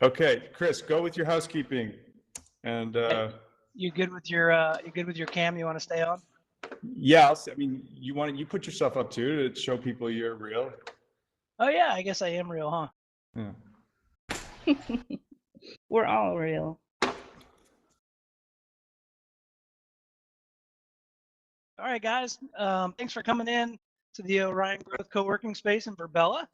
Okay, Chris, go with your housekeeping. And you good with your cam? You want to stay on? yeah, I mean, you put yourself up too to show people you're real. Oh yeah, I guess I am real, huh? Yeah. We're all real. All right, guys. Thanks for coming in to the Orion Growth Co-working Space in Virbela.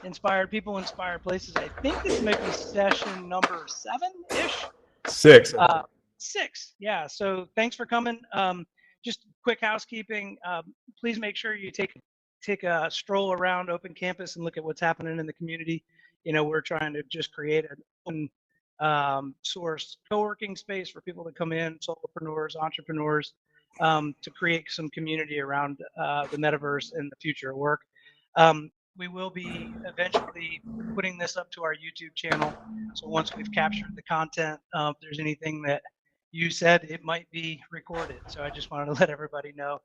Inspired people, inspired places. I think this might be session number 7-ish. 6. 6. Yeah. So thanks for coming. Just quick housekeeping. Please make sure you take a stroll around Open Campus and look at what's happening in the community. You know, we're trying to just create an open source co-working space for people to come in, solopreneurs, entrepreneurs, to create some community around the metaverse and the future of work. We will be eventually putting this up to our YouTube channel. So once we've captured the content, if there's anything that you said, it might be recorded. So I just wanted to let everybody know.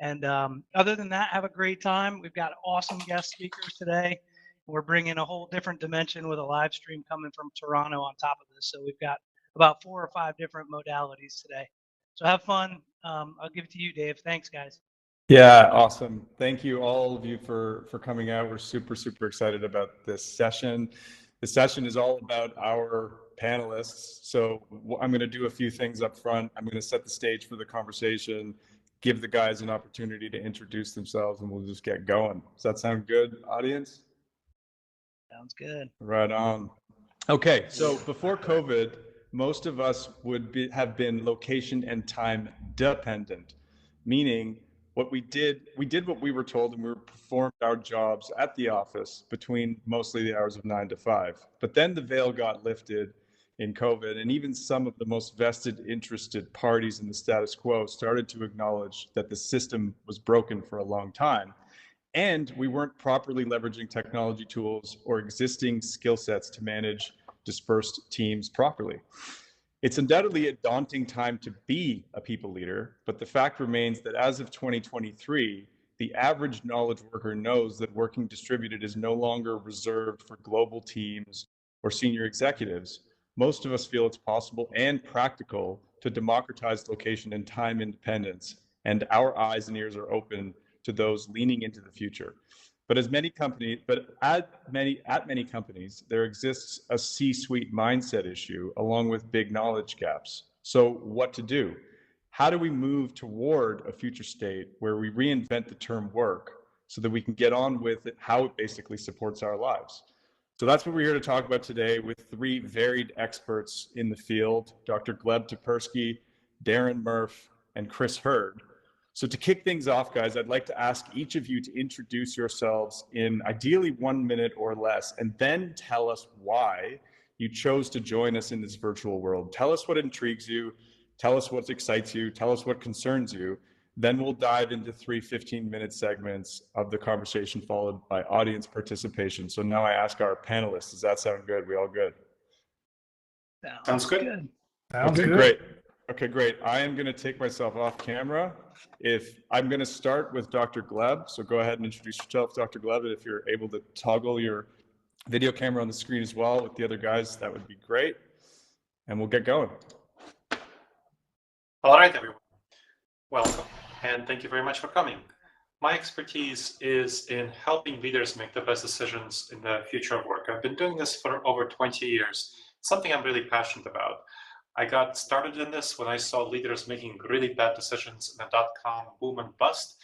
And other than that, have a great time. We've got awesome guest speakers today. We're bringing a whole different dimension with a live stream coming from Toronto on top of this. So we've got about 4 or 5 different modalities today. So have fun. I'll give it to you, Dave. Thanks, guys. Yeah, awesome. Thank you all of you for coming out. We're super excited about this session. The session is all about our panelists. So I'm going to do a few things up front. I'm going to set the stage for the conversation, give the guys an opportunity to introduce themselves, and we'll just get going. Does that sound good, audience? Sounds good. Right on. Okay, so before COVID, most of us have been location and time dependent, meaning what we did what we were told, and we performed our jobs at the office between mostly the hours of 9 to 5. But then the veil got lifted in COVID, and even some of the most vested interested parties in the status quo started to acknowledge that the system was broken for a long time. And we weren't properly leveraging technology tools or existing skill sets to manage dispersed teams properly. It's undoubtedly a daunting time to be a people leader, but the fact remains that as of 2023, the average knowledge worker knows that working distributed is no longer reserved for global teams or senior executives. Most of us feel it's possible and practical to democratize location and time independence, and our eyes and ears are open to those leaning into the future. But at many companies, there exists a C-suite mindset issue along with big knowledge gaps. So what to do? How do we move toward a future state where we reinvent the term work so that we can get on with it, how it basically supports our lives? So that's what we're here to talk about today with 3 varied experts in the field, Dr. Gleb Tsipursky, Darren Murph, and Chris Hurd. So to kick things off, guys, I'd like to ask each of you to introduce yourselves in ideally 1 minute or less, and then tell us why you chose to join us in this virtual world. Tell us what intrigues you, tell us what excites you, tell us what concerns you. Then we'll dive into 3 15-minute segments of the conversation followed by audience participation. So now I ask our panelists, does that sound good? We all good? Sounds good. Sounds good. Great. Okay, great. I am going to take myself off camera. If I'm going to start with Dr. Gleb, so go ahead and introduce yourself, Dr. Gleb, and if you're able to toggle your video camera on the screen as well with the other guys, that would be great. And we'll get going. All right, everyone. Welcome, and thank you very much for coming. My expertise is in helping leaders make the best decisions in the future of work. I've been doing this for over 20 years, something I'm really passionate about. I got started in this when I saw leaders making really bad decisions in the dot-com boom and bust,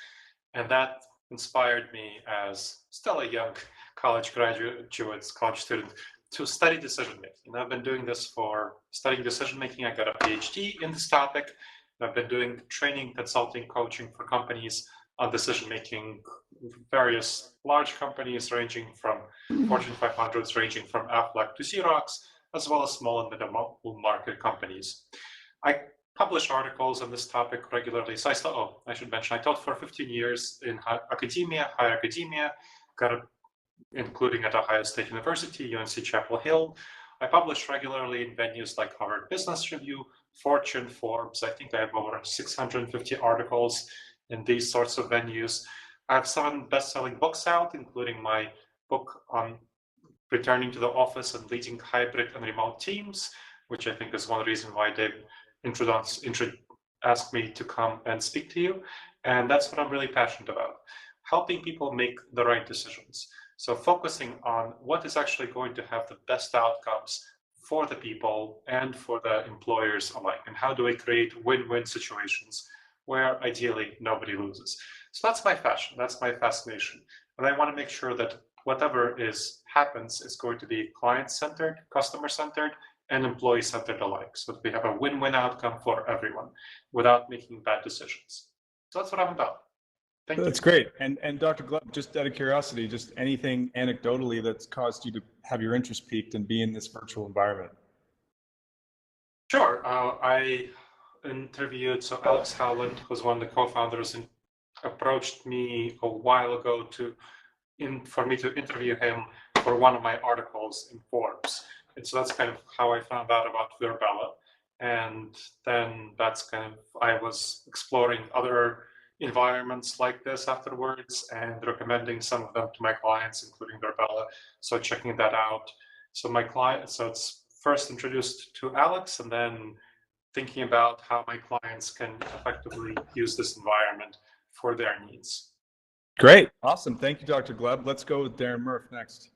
and that inspired me as still a young college student to study decision-making. And I've been doing this for studying decision-making. I got a PhD in this topic. I've been doing training, consulting, coaching for companies on decision-making, various large companies ranging from Fortune 500s, ranging from Aflac to Xerox, as well as small and middle market companies. I publish articles on this topic regularly. So I should mention, I taught for 15 years in academia, higher academia, including at Ohio State University, UNC Chapel Hill. I publish regularly in venues like Harvard Business Review, Fortune, Forbes. I think I have over 650 articles in these sorts of venues. I have 7 best-selling books out, including my book on returning to the office and leading hybrid and remote teams, which I think is one reason why Dave asked me to come and speak to you. And that's what I'm really passionate about, helping people make the right decisions. So focusing on what is actually going to have the best outcomes for the people and for the employers alike, and how do we create win-win situations where ideally nobody loses. So that's my passion, that's my fascination. And I want to make sure that whatever happens is going to be client-centered, customer-centered, and employee-centered alike, so that we have a win-win outcome for everyone without making bad decisions. So that's what I'm about. Thank you. That's great. And Dr. Gleb, just out of curiosity, just anything anecdotally that's caused you to have your interest piqued and be in this virtual environment? Sure. I interviewed, so Alex Howland, who's one of the co-founders, approached me a while ago for me to interview him for one of my articles in Forbes. And so that's kind of how I found out about Virbela. And then I was exploring other environments like this afterwards and recommending some of them to my clients, including Virbela. So checking that out. So it's first introduced to Alex, and then thinking about how my clients can effectively use this environment for their needs. Great. Awesome. Thank you, Dr. Gleb. Let's go with Darren Murph next.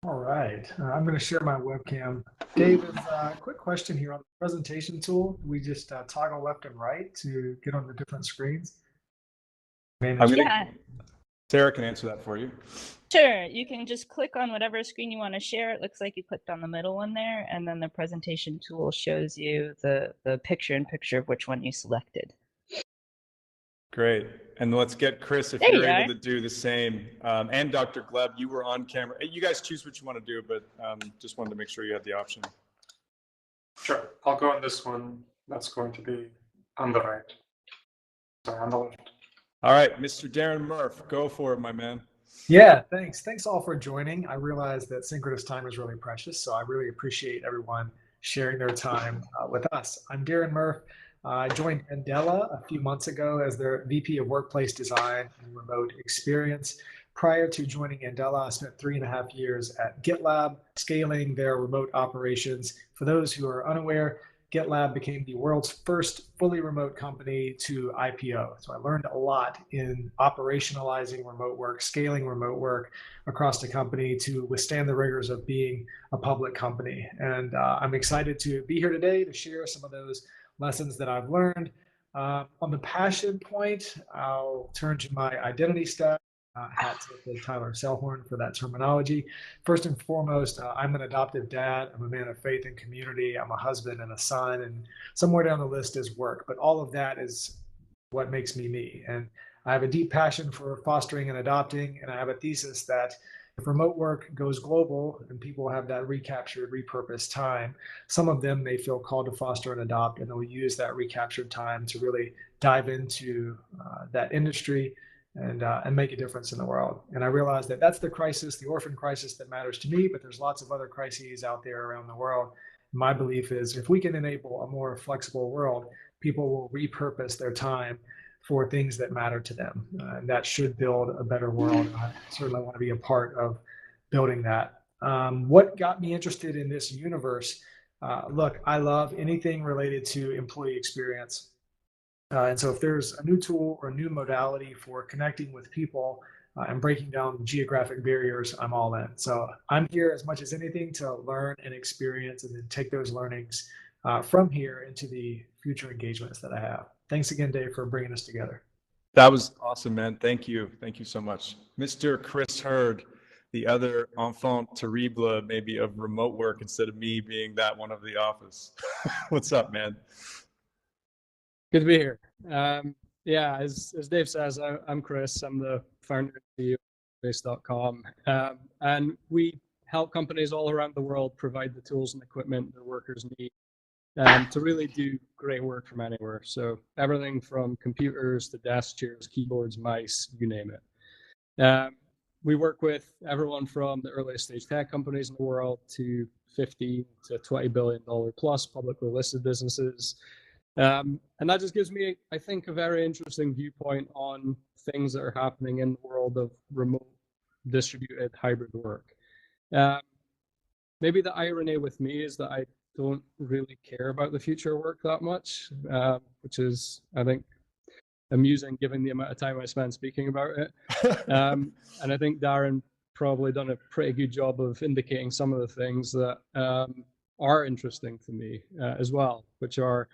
All right. I'm going to share my webcam. David, quick question here on the presentation tool. We just toggle left and right to get on the different screens. Sarah can answer that for you. Sure. You can just click on whatever screen you want to share. It looks like you clicked on the middle one there, and then the presentation tool shows you the picture-in-picture of which one you selected. Great. And let's get Chris, if you're able to do the same. And Dr. Gleb, you were on camera. You guys choose what you want to do, but just wanted to make sure you had the option. Sure. I'll go on this one. That's going to be on the right. Sorry, on the left. All right, Mr. Darren Murph, go for it, my man. Yeah, thanks. Thanks all for joining. I realize that synchronous time is really precious, so I really appreciate everyone sharing their time with us. I'm Darren Murph. I joined Virbela a few months ago as their VP of Workplace Design and Remote Experience. Prior to joining Virbela, I spent 3.5 years at GitLab, scaling their remote operations. For those who are unaware, GitLab became the world's first fully remote company to IPO. So I learned a lot in operationalizing remote work, scaling remote work across the company to withstand the rigors of being a public company. And I'm excited to be here today to share some of those lessons that I've learned. On the passion point, I'll turn to my identity stack. Hats off to Tyler Selhorn for that terminology. First and foremost, I'm an adoptive dad. I'm a man of faith and community. I'm a husband and a son, and somewhere down the list is work. But all of that is what makes me me. And I have a deep passion for fostering and adopting, and I have a thesis that if remote work goes global and people have that recaptured, repurposed time, some of them may feel called to foster and adopt, and they'll use that recaptured time to really dive into that industry and make a difference in the world. And I realize that that's the crisis, the orphan crisis that matters to me, but there's lots of other crises out there around the world. My belief is if we can enable a more flexible world, people will repurpose their time for things that matter to them. And that should build a better world. I certainly want to be a part of building that. What got me interested in this universe? Look, I love anything related to employee experience. And so if there's a new tool or a new modality for connecting with people and breaking down geographic barriers, I'm all in. So I'm here as much as anything to learn and experience and then take those learnings from here into the future engagements that I have. Thanks again, Dave, for bringing us together. That was awesome, man. Thank you. Thank you so much. Mr. Chris Hurd, the other enfant terrible maybe of remote work instead of me being that one of the office. What's up, man? Good to be here. Yeah, as Dave says, I'm Chris. I'm the founder of Space.com. And we help companies all around the world provide the tools and equipment their workers need to really do great work from anywhere. So everything from computers to desk chairs, keyboards, mice, you name it. We work with everyone from the earliest stage tech companies in the world to $15 to $20 billion plus publicly listed businesses. And that just gives me, I think, a very interesting viewpoint on things that are happening in the world of remote distributed hybrid work. Maybe the irony with me is that I don't really care about the future of work that much, which is, I think, amusing given the amount of time I spend speaking about it. And I think Darren probably done a pretty good job of indicating some of the things that are interesting to me as well, which are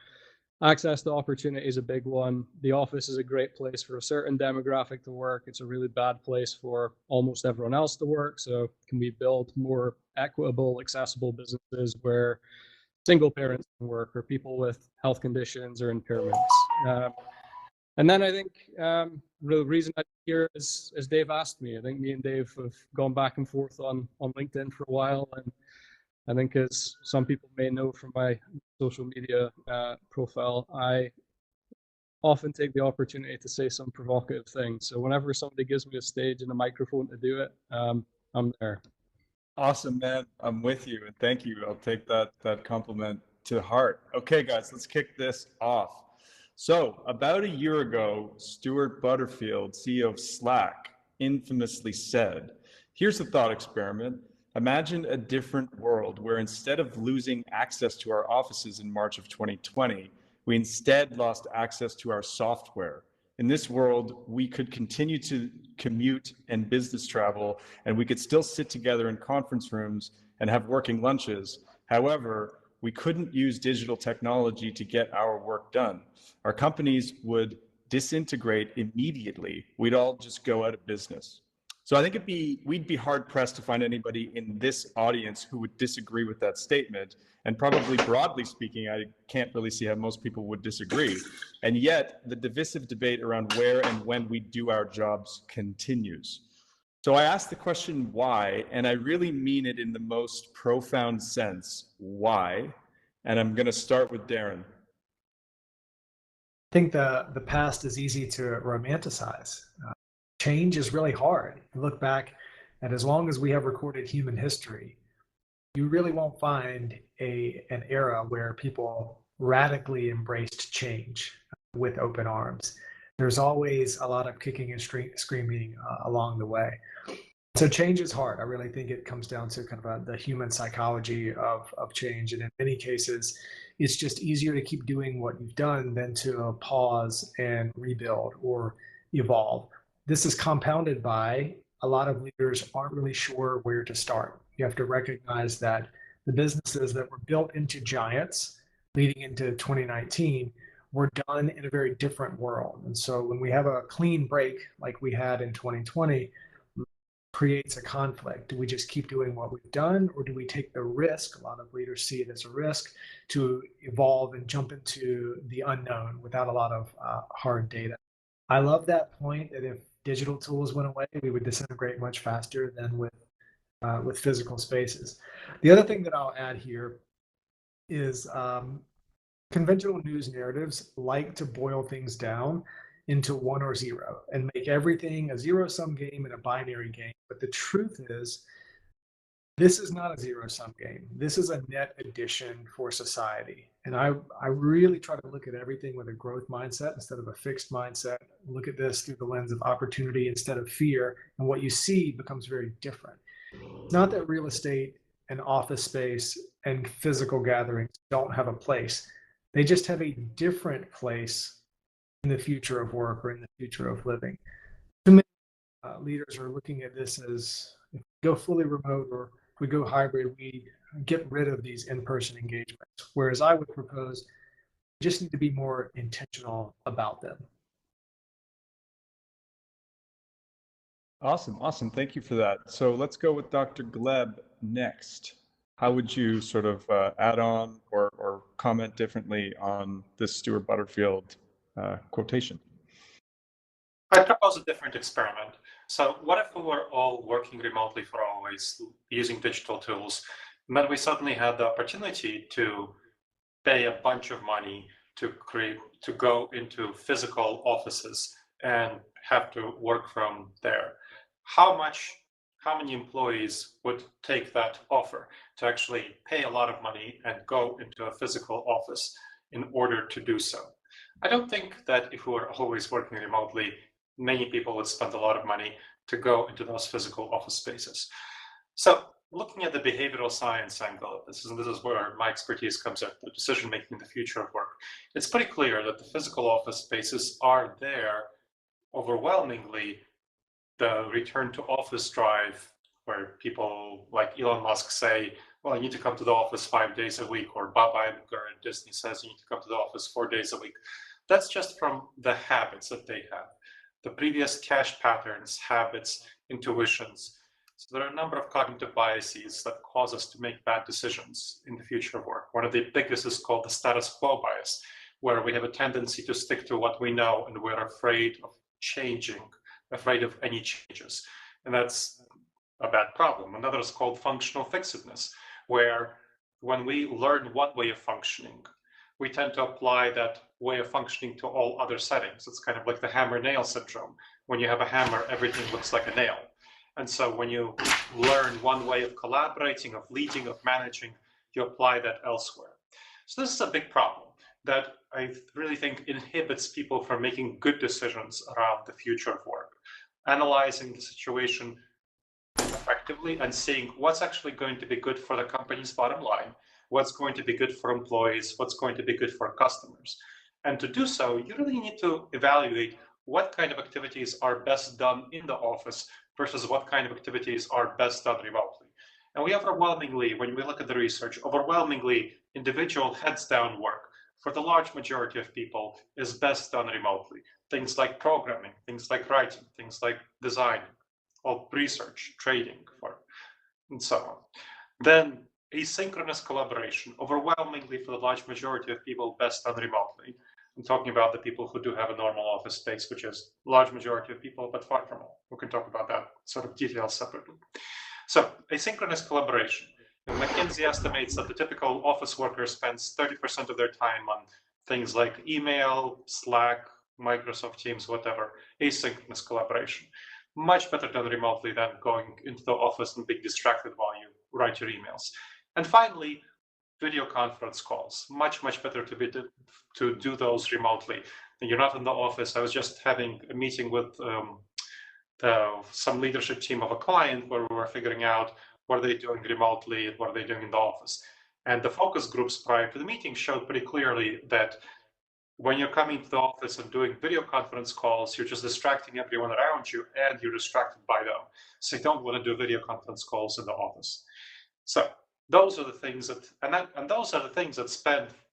access to opportunity is a big one. The office is a great place for a certain demographic to work. It's a really bad place for almost everyone else to work. So can we build more equitable, accessible businesses where single parents can work, or people with health conditions or impairments? And then I think the reason I'm here is, as Dave asked me, I think me and Dave have gone back and forth on LinkedIn for a while. And I think, as some people may know from my social media profile, I often take the opportunity to say some provocative things. So whenever somebody gives me a stage and a microphone to do it, I'm there. Awesome, man. I'm with you, and thank you. I'll take that compliment to heart. Okay, guys, let's kick this off. So about a year ago, Stuart Butterfield, CEO of Slack, infamously said, here's a thought experiment. Imagine a different world where instead of losing access to our offices in March of 2020, we instead lost access to our software. In this world, we could continue to commute and business travel, and we could still sit together in conference rooms and have working lunches. However, we couldn't use digital technology to get our work done. Our companies would disintegrate immediately. We'd all just go out of business. So I think we'd be hard pressed to find anybody in this audience who would disagree with that statement. And probably broadly speaking, I can't really see how most people would disagree. And yet the divisive debate around where and when we do our jobs continues. So I asked the question why, and I really mean it in the most profound sense. Why? And I'm going to start with Darren. I think the past is easy to romanticize. Change is really hard. You look back at as long as we have recorded human history, you really won't find an era where people radically embraced change with open arms. There's always a lot of kicking and screaming along the way. So change is hard. I really think it comes down to kind of the human psychology of change. And in many cases, it's just easier to keep doing what you've done than to pause and rebuild or evolve. This is compounded by a lot of leaders aren't really sure where to start. You have to recognize that the businesses that were built into giants leading into 2019 were done in a very different world. And so when we have a clean break like we had in 2020, creates a conflict. Do we just keep doing what we've done, or do we take the risk? A lot of leaders see it as a risk to evolve and jump into the unknown without a lot of hard data. I love that point that if digital tools went away, we would disintegrate much faster than with physical spaces. The other thing that I'll add here is conventional news narratives like to boil things down into 1 or 0 and make everything a zero-sum game and a binary game. But the truth is, this is not a zero-sum game. This is a net addition for society. And I really try to look at everything with a growth mindset instead of a fixed mindset. Look at this through the lens of opportunity instead of fear. And what you see becomes very different. It's not that real estate and office space and physical gatherings don't have a place. They just have a different place in the future of work or in the future of living. Too many leaders are looking at this as, if we go fully remote or if we go hybrid, we get rid of these in-person engagements. Whereas I would propose, we just need to be more intentional about them. Awesome. Thank you for that. So let's go with Dr. Gleb next. How would you sort of add on or comment differently on this Stuart Butterfield quotation? I propose a different experiment. So what if we were all working remotely for always, using digital tools, and then we suddenly had the opportunity to pay a bunch of money to go into physical offices and have to work from there? How many employees would take that offer to actually pay a lot of money and go into a physical office in order to do so? I don't think that if we were always working remotely, many people would spend a lot of money to go into those physical office spaces. So looking at the behavioral science angle of this is where my expertise comes in, the decision-making in the future of work. It's pretty clear that the physical office spaces are there overwhelmingly. The return to office drive, where people like Elon Musk say, well, you need to come to the office 5 days a week, or Bob Iger at Disney says you need to come to the office 4 days a week. That's just from the habits that they have, the previous cache patterns, habits, intuitions. So there are a number of cognitive biases that cause us to make bad decisions in the future of work. One of the biggest is called the status quo bias, where we have a tendency to stick to what we know and we're afraid of changing, afraid of any changes. And that's a bad problem. Another is called functional fixedness, where when we learn one way of functioning, we tend to apply that way of functioning to all other settings. It's kind of like the hammer-nail syndrome. When you have a hammer, everything looks like a nail. And so when you learn one way of collaborating, of leading, of managing, you apply that elsewhere. So this is a big problem that I really think inhibits people from making good decisions around the future of work, analyzing the situation effectively and seeing what's actually going to be good for the company's bottom line, what's going to be good for employees, what's going to be good for customers. And to do so, you really need to evaluate what kind of activities are best done in the office versus what kind of activities are best done remotely. And we overwhelmingly, when we look at the research, overwhelmingly individual heads down work for the large majority of people is best done remotely. Things like programming, things like writing, things like design, or research, trading, and so on. Then asynchronous collaboration, overwhelmingly for the large majority of people, best done remotely. I'm talking about the people who do have a normal office space, which is a large majority of people, but far from all. We can talk about that sort of details separately. So asynchronous collaboration. McKinsey estimates that the typical office worker spends 30% of their time on things like email, Slack, Microsoft Teams, whatever, asynchronous collaboration. Much better done remotely than going into the office and being distracted while you write your emails. And finally, video conference calls. Much, much better to do those remotely. You're not in the office. I was just having a meeting with some leadership team of a client where we were figuring out what are they doing remotely and what are they doing in the office. And the focus groups prior to the meeting showed pretty clearly that when you're coming to the office and doing video conference calls, you're just distracting everyone around you and you're distracted by them. So you don't want to do video conference calls in the office. So those are the things that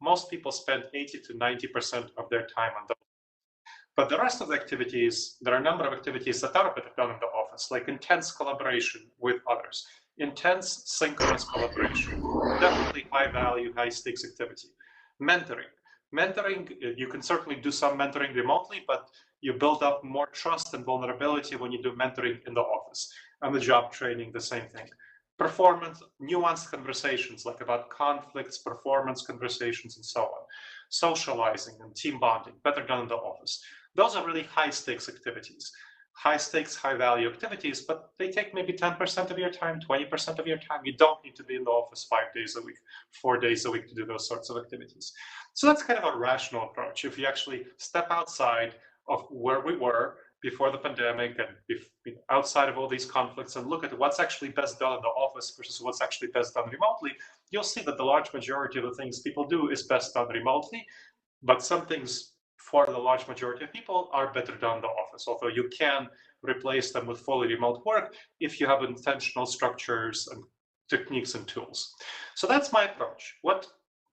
most people spend 80 to 90% of their time on those. But the rest of the activities, there are a number of activities that are better done in the office, like intense collaboration with others, intense synchronous collaboration, definitely high value, high stakes activity. Mentoring, you can certainly do some mentoring remotely, but you build up more trust and vulnerability when you do mentoring in the office. And the job training, the same thing. Performance, nuanced conversations, like about conflicts, performance conversations, and so on. Socializing and team bonding, better done in the office. Those are really high stakes activities. High stakes, high value activities, but they take maybe 10% of your time, 20% of your time. You don't need to be in the office 5 days a week, 4 days a week to do those sorts of activities. So that's kind of a rational approach. If you actually step outside of where we were before the pandemic and outside of all these conflicts and look at what's actually best done in the office versus what's actually best done remotely, you'll see that the large majority of the things people do is best done remotely, but some things for the large majority of people are better done in the office, although you can replace them with fully remote work if you have intentional structures and techniques and tools. So that's my approach.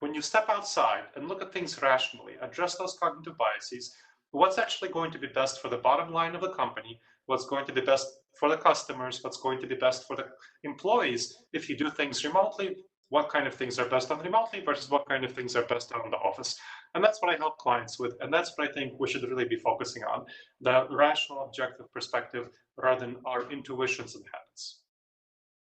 When you step outside and look at things rationally, address those cognitive biases, what's actually going to be best for the bottom line of the company, what's going to be best for the customers, what's going to be best for the employees. If you do things remotely, what kind of things are best done remotely versus what kind of things are best done in the office. And that's what I help clients with. And that's what I think we should really be focusing on, the rational, objective perspective rather than our intuitions and habits.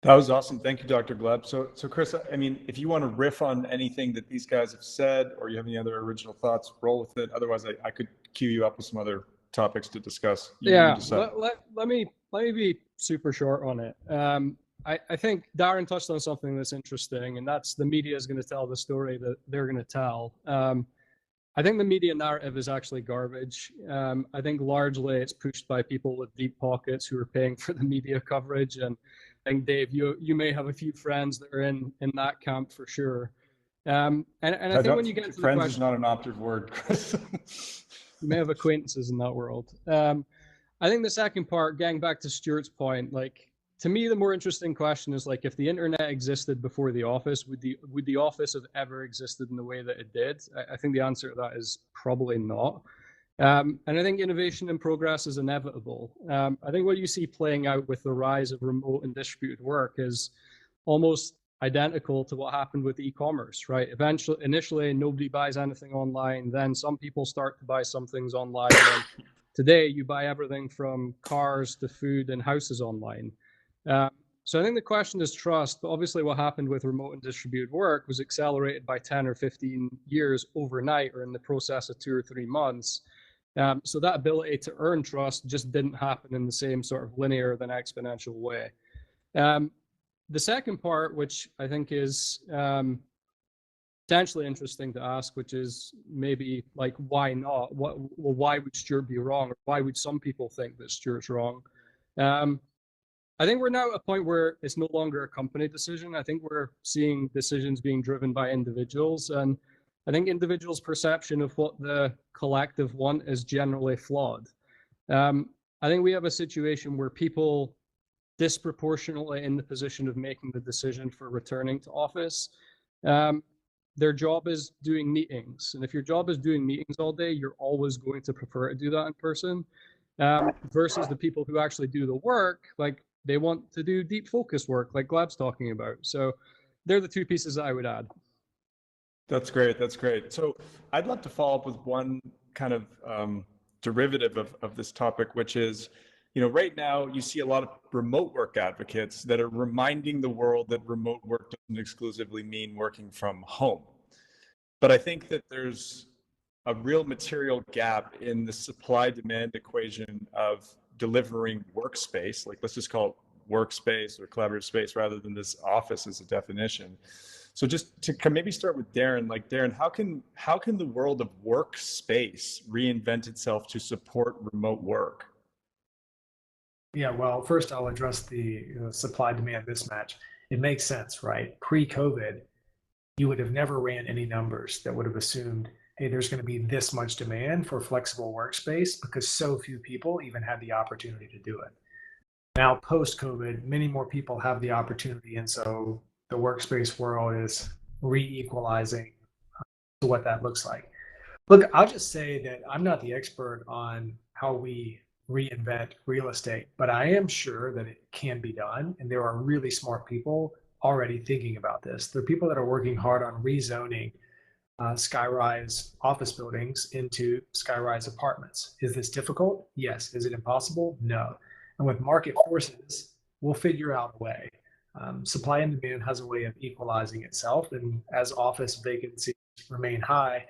That was awesome. Thank you, Dr. Gleb. So Chris, I mean, if you want to riff on anything that these guys have said, or you have any other original thoughts, roll with it. Otherwise, I could queue you up with some other topics to discuss. Let me be super short on it. I think Darren touched on something that's interesting, and that's the media is going to tell the story that they're going to tell. I think the media narrative is actually garbage. I think largely it's pushed by people with deep pockets who are paying for the media coverage. And think, Dave, you may have a few friends that are in that camp for sure. And I think when you get into the friends question, is not an operative word, Chris. you may have acquaintances in that world. I think the second part, getting back to Stuart's point, like, to me, the more interesting question is, like, if the internet existed before the office, would the office have ever existed in the way that it did? I think the answer to that is probably not. And I think innovation and progress is inevitable. I think what you see playing out with the rise of remote and distributed work is almost identical to what happened with e-commerce, right? Initially, nobody buys anything online. Then some people start to buy some things online. And today, you buy everything from cars to food and houses online. So I think the question is trust. But obviously, what happened with remote and distributed work was accelerated by 10 or 15 years overnight, or in the process of 2 or 3 months. So that ability to earn trust just didn't happen in the same sort of linear than exponential way. The second part, which I think is potentially interesting to ask, which is maybe like, why not? Why would Stuart be wrong? Or why would some people think that Stuart's wrong? I think we're now at a point where it's no longer a company decision. I think we're seeing decisions being driven by individuals. And I think individuals' perception of what the collective want is generally flawed. I think we have a situation where people disproportionately in the position of making the decision for returning to office. Their job is doing meetings. And if your job is doing meetings all day, you're always going to prefer to do that in person. Versus the people who actually do the work, like, they want to do deep focus work like Gleb's talking about. So they're the two pieces that I would add. That's great. That's great. So I'd love to follow up with one kind of derivative of this topic, which is, right now you see a lot of remote work advocates that are reminding the world that remote work doesn't exclusively mean working from home. But I think that there's a real material gap in the supply-demand equation of delivering workspace, like, let's just call it workspace or collaborative space rather than this office as a definition. So just to maybe start with Darren, like, Darren, how can the world of workspace reinvent itself to support remote work? Yeah, well, first I'll address the supply-demand mismatch. It makes sense, right? Pre-COVID, you would have never ran any numbers that would have assumed, hey, there's going to be this much demand for flexible workspace, because so few people even had the opportunity to do it. Now, post-COVID, many more people have the opportunity, and so the workspace world is re-equalizing to what that looks like. Look, I'll just say that I'm not the expert on how we reinvent real estate, but I am sure that it can be done, and there are really smart people already thinking about this. There are people that are working hard on rezoning skyrise office buildings into skyrise apartments. Is this difficult? Yes. Is it impossible? No. And with market forces, we'll figure out a way. Supply and demand has a way of equalizing itself, and as office vacancies remain high,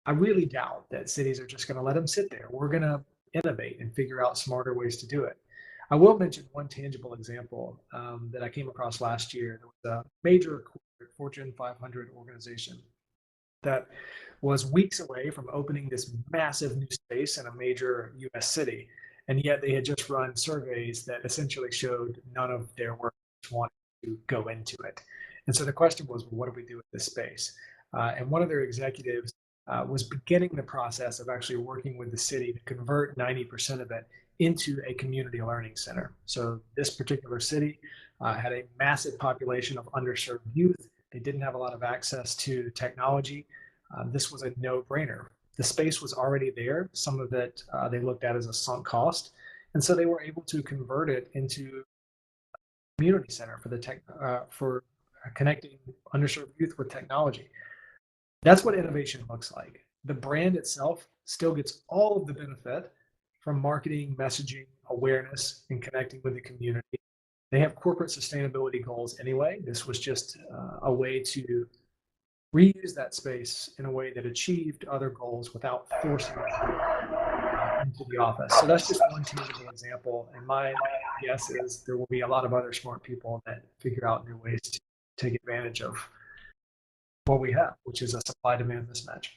I really doubt that cities are just going to let them sit there. We're going to innovate and figure out smarter ways to do it. I will mention one tangible example that I came across last year. There was a major Fortune 500 organization that was weeks away from opening this massive new space in a major US city. And yet they had just run surveys that essentially showed none of their workers wanted to go into it. And so the question was, well, what do we do with this space? And one of their executives was beginning the process of actually working with the city to convert 90% of it into a community learning center. So this particular city had a massive population of underserved youth. They didn't have a lot of access to technology. This was a no-brainer. The space was already there. Some of it they looked at as a sunk cost. And so they were able to convert it into a community center for connecting underserved youth with technology. That's what innovation looks like. The brand itself still gets all of the benefit from marketing, messaging, awareness, and connecting with the community. They have corporate sustainability goals anyway. This was just a way to reuse that space in a way that achieved other goals without forcing it into the office. So that's just one tangible example. And my guess is there will be a lot of other smart people that figure out new ways to take advantage of what we have, which is a supply-demand mismatch.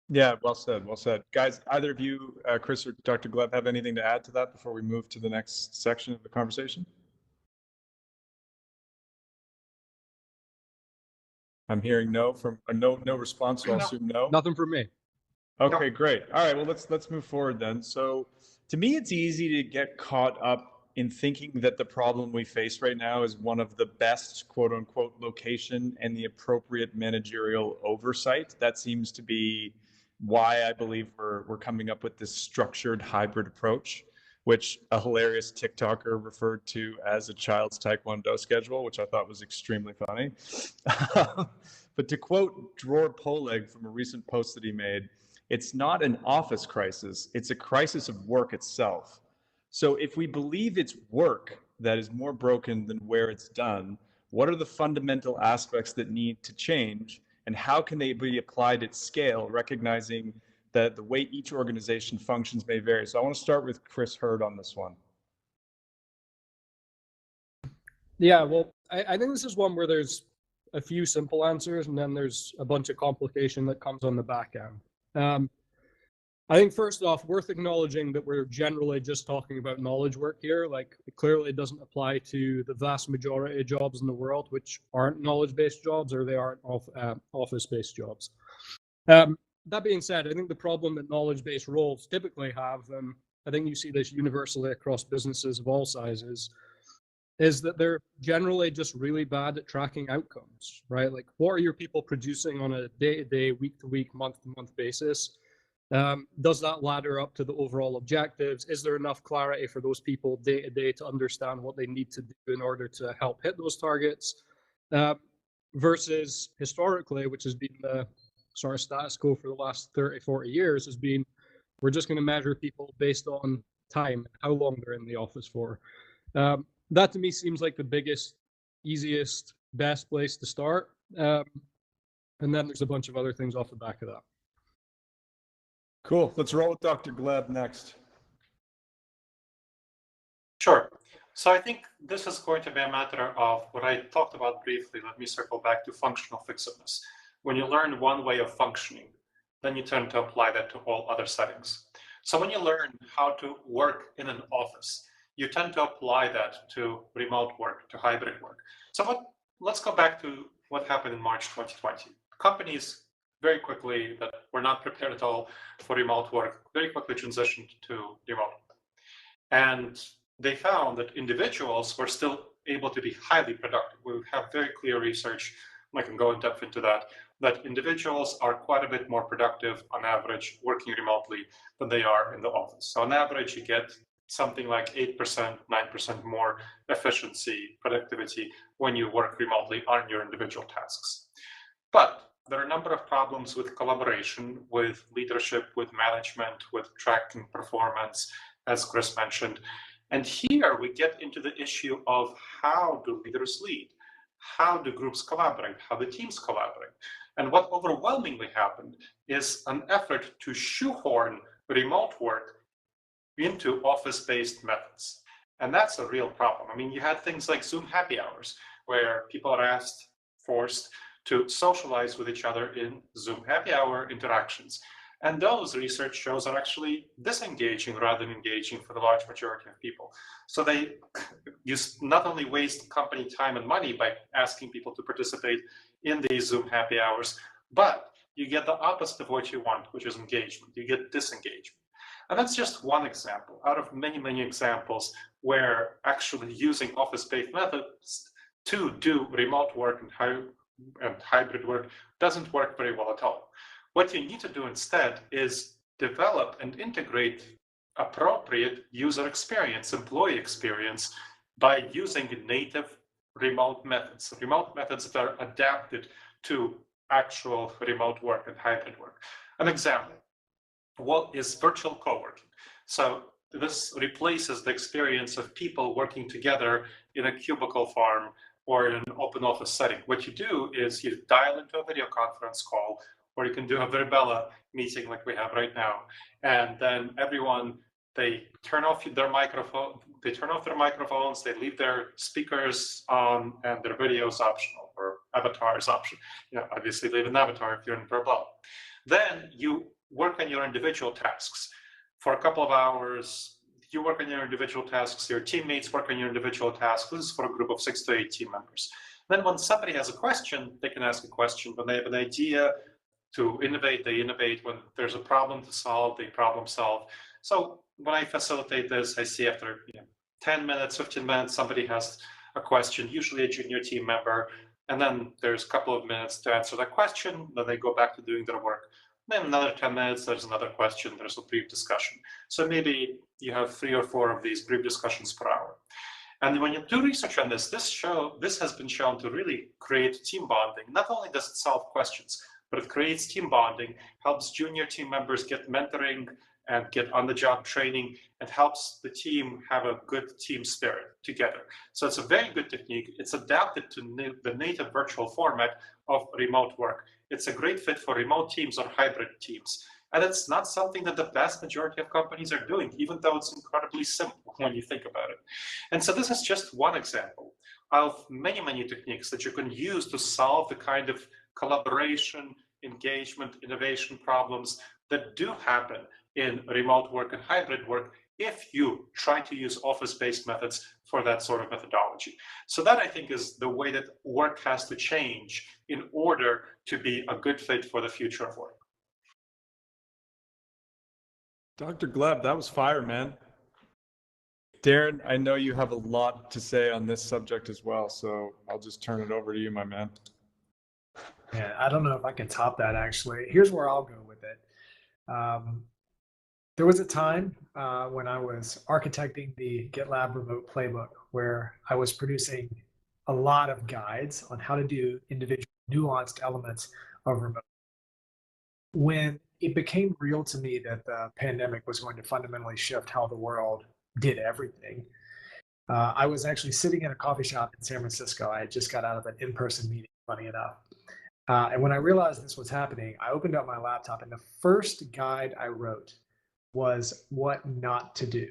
Yeah, well said, well said. Guys, either of you, Chris or Dr. Gleb, have anything to add to that before we move to the next section of the conversation? I'm hearing no from no response, so I'll assume no. Nothing from me. Okay, great. All right, well let's move forward then. So to me, it's easy to get caught up in thinking that the problem we face right now is one of the best quote unquote location and the appropriate managerial oversight. That seems to be why I believe we're coming up with this structured hybrid approach, which a hilarious TikToker referred to as a child's Taekwondo schedule, which I thought was extremely funny. But to quote Dror Poleg from a recent post that he made, it's not an office crisis, it's a crisis of work itself. So if we believe it's work that is more broken than where it's done, what are the fundamental aspects that need to change, and how can they be applied at scale, recognizing that the way each organization functions may vary? So I want to start with Chris Hurd on this one. Yeah, well, I think this is one where there's a few simple answers, and then there's a bunch of complication that comes on the back end. I think first off, worth acknowledging that we're generally just talking about knowledge work here. Like, it clearly doesn't apply to the vast majority of jobs in the world which aren't knowledge-based jobs, or they aren't office-based jobs. That being said, I think the problem that knowledge-based roles typically have, and I think you see this universally across businesses of all sizes, is that they're generally just really bad at tracking outcomes, right? Like, what are your people producing on a day-to-day, week-to-week, month-to-month basis? Does that ladder up to the overall objectives? Is there enough clarity for those people day to day to understand what they need to do in order to help hit those targets? Versus historically, which has been the sort of status quo for the last 30, 40 years, has been, we're just going to measure people based on time, how long they're in the office for. That to me seems like the biggest, easiest, best place to start. And then there's a bunch of other things off the back of that. Cool. Let's roll with Dr. Gleb next. Sure. So I think this is going to be a matter of what I talked about briefly. Let me circle back to functional fixedness. When you learn one way of functioning, then you tend to apply that to all other settings. So when you learn how to work in an office, you tend to apply that to remote work, to hybrid work. So let's go back to what happened in March 2020. Companies very quickly that were not prepared at all for remote work, very quickly transitioned to remote work. And they found that individuals were still able to be highly productive. We have very clear research, I can go in depth into that individuals are quite a bit more productive on average working remotely than they are in the office. So on average, you get something like 8%, 9% more efficiency, productivity when you work remotely on your individual tasks. But there are a number of problems with collaboration, with leadership, with management, with tracking performance, as Chris mentioned. And here we get into the issue of how do leaders lead? How do groups collaborate? How do teams collaborate? And what overwhelmingly happened is an effort to shoehorn remote work into office-based methods. And that's a real problem. I mean, you had things like Zoom happy hours, where people are forced to socialize with each other in Zoom happy hour interactions. And those research shows are actually disengaging rather than engaging for the large majority of people. So they not only waste company time and money by asking people to participate in these Zoom happy hours, but you get the opposite of what you want, which is engagement. You get disengagement. And that's just one example out of many, many examples where actually using office-based methods to do remote work and hybrid work doesn't work very well at all. What you need to do instead is develop and integrate appropriate user experience, employee experience, by using native remote methods that are adapted to actual remote work and hybrid work. An example, what is virtual co-working? So this replaces the experience of people working together in a cubicle farm or in an open office setting. What you do is you dial into a video conference call, or you can do a Virbela meeting like we have right now. And then everyone, they turn off their microphones, they leave their speakers on, and their video is optional, or avatar is optional. Obviously leave an avatar if you're in Virbela. Then you work on your individual tasks. For a couple of hours, you work on your individual tasks, your teammates work on your individual tasks. This is for a group of 6 to 8 team members. Then when somebody has a question, they can ask a question. When they have an idea to innovate, they innovate. When there's a problem to solve, they problem solve. So when I facilitate this, I see after 10 minutes, 15 minutes, somebody has a question, usually a junior team member, and then there's a couple of minutes to answer that question, then they go back to doing their work. Then another 10 minutes, there's another question, there's a brief discussion. So maybe you have 3 or 4 of these brief discussions per hour. And when you do research on this, this has been shown to really create team bonding. Not only does it solve questions, but it creates team bonding, helps junior team members get mentoring and get on-the-job training, and helps the team have a good team spirit together. So it's a very good technique. It's adapted to the native virtual format of remote work. It's a great fit for remote teams or hybrid teams. And it's not something that the vast majority of companies are doing, even though it's incredibly simple when you think about it. And so this is just one example of many, many techniques that you can use to solve the kind of collaboration, engagement, innovation problems that do happen in remote work and hybrid work if you try to use office-based methods for that sort of methodology. So that, I think, is the way that work has to change in order to be a good fit for the future of work. Dr. Gleb, that was fire, man. Darren, I know you have a lot to say on this subject as well, so I'll just turn it over to you, my man. Yeah, I don't know if I can top that, actually. Here's where I'll go with it. There was a time when I was architecting the GitLab remote playbook where I was producing a lot of guides on how to do individual nuanced elements of remote. When it became real to me that the pandemic was going to fundamentally shift how the world did everything, I was actually sitting in a coffee shop in San Francisco. I had just got out of an in-person meeting, funny enough. And when I realized this was happening, I opened up my laptop, and the first guide I wrote was what not to do.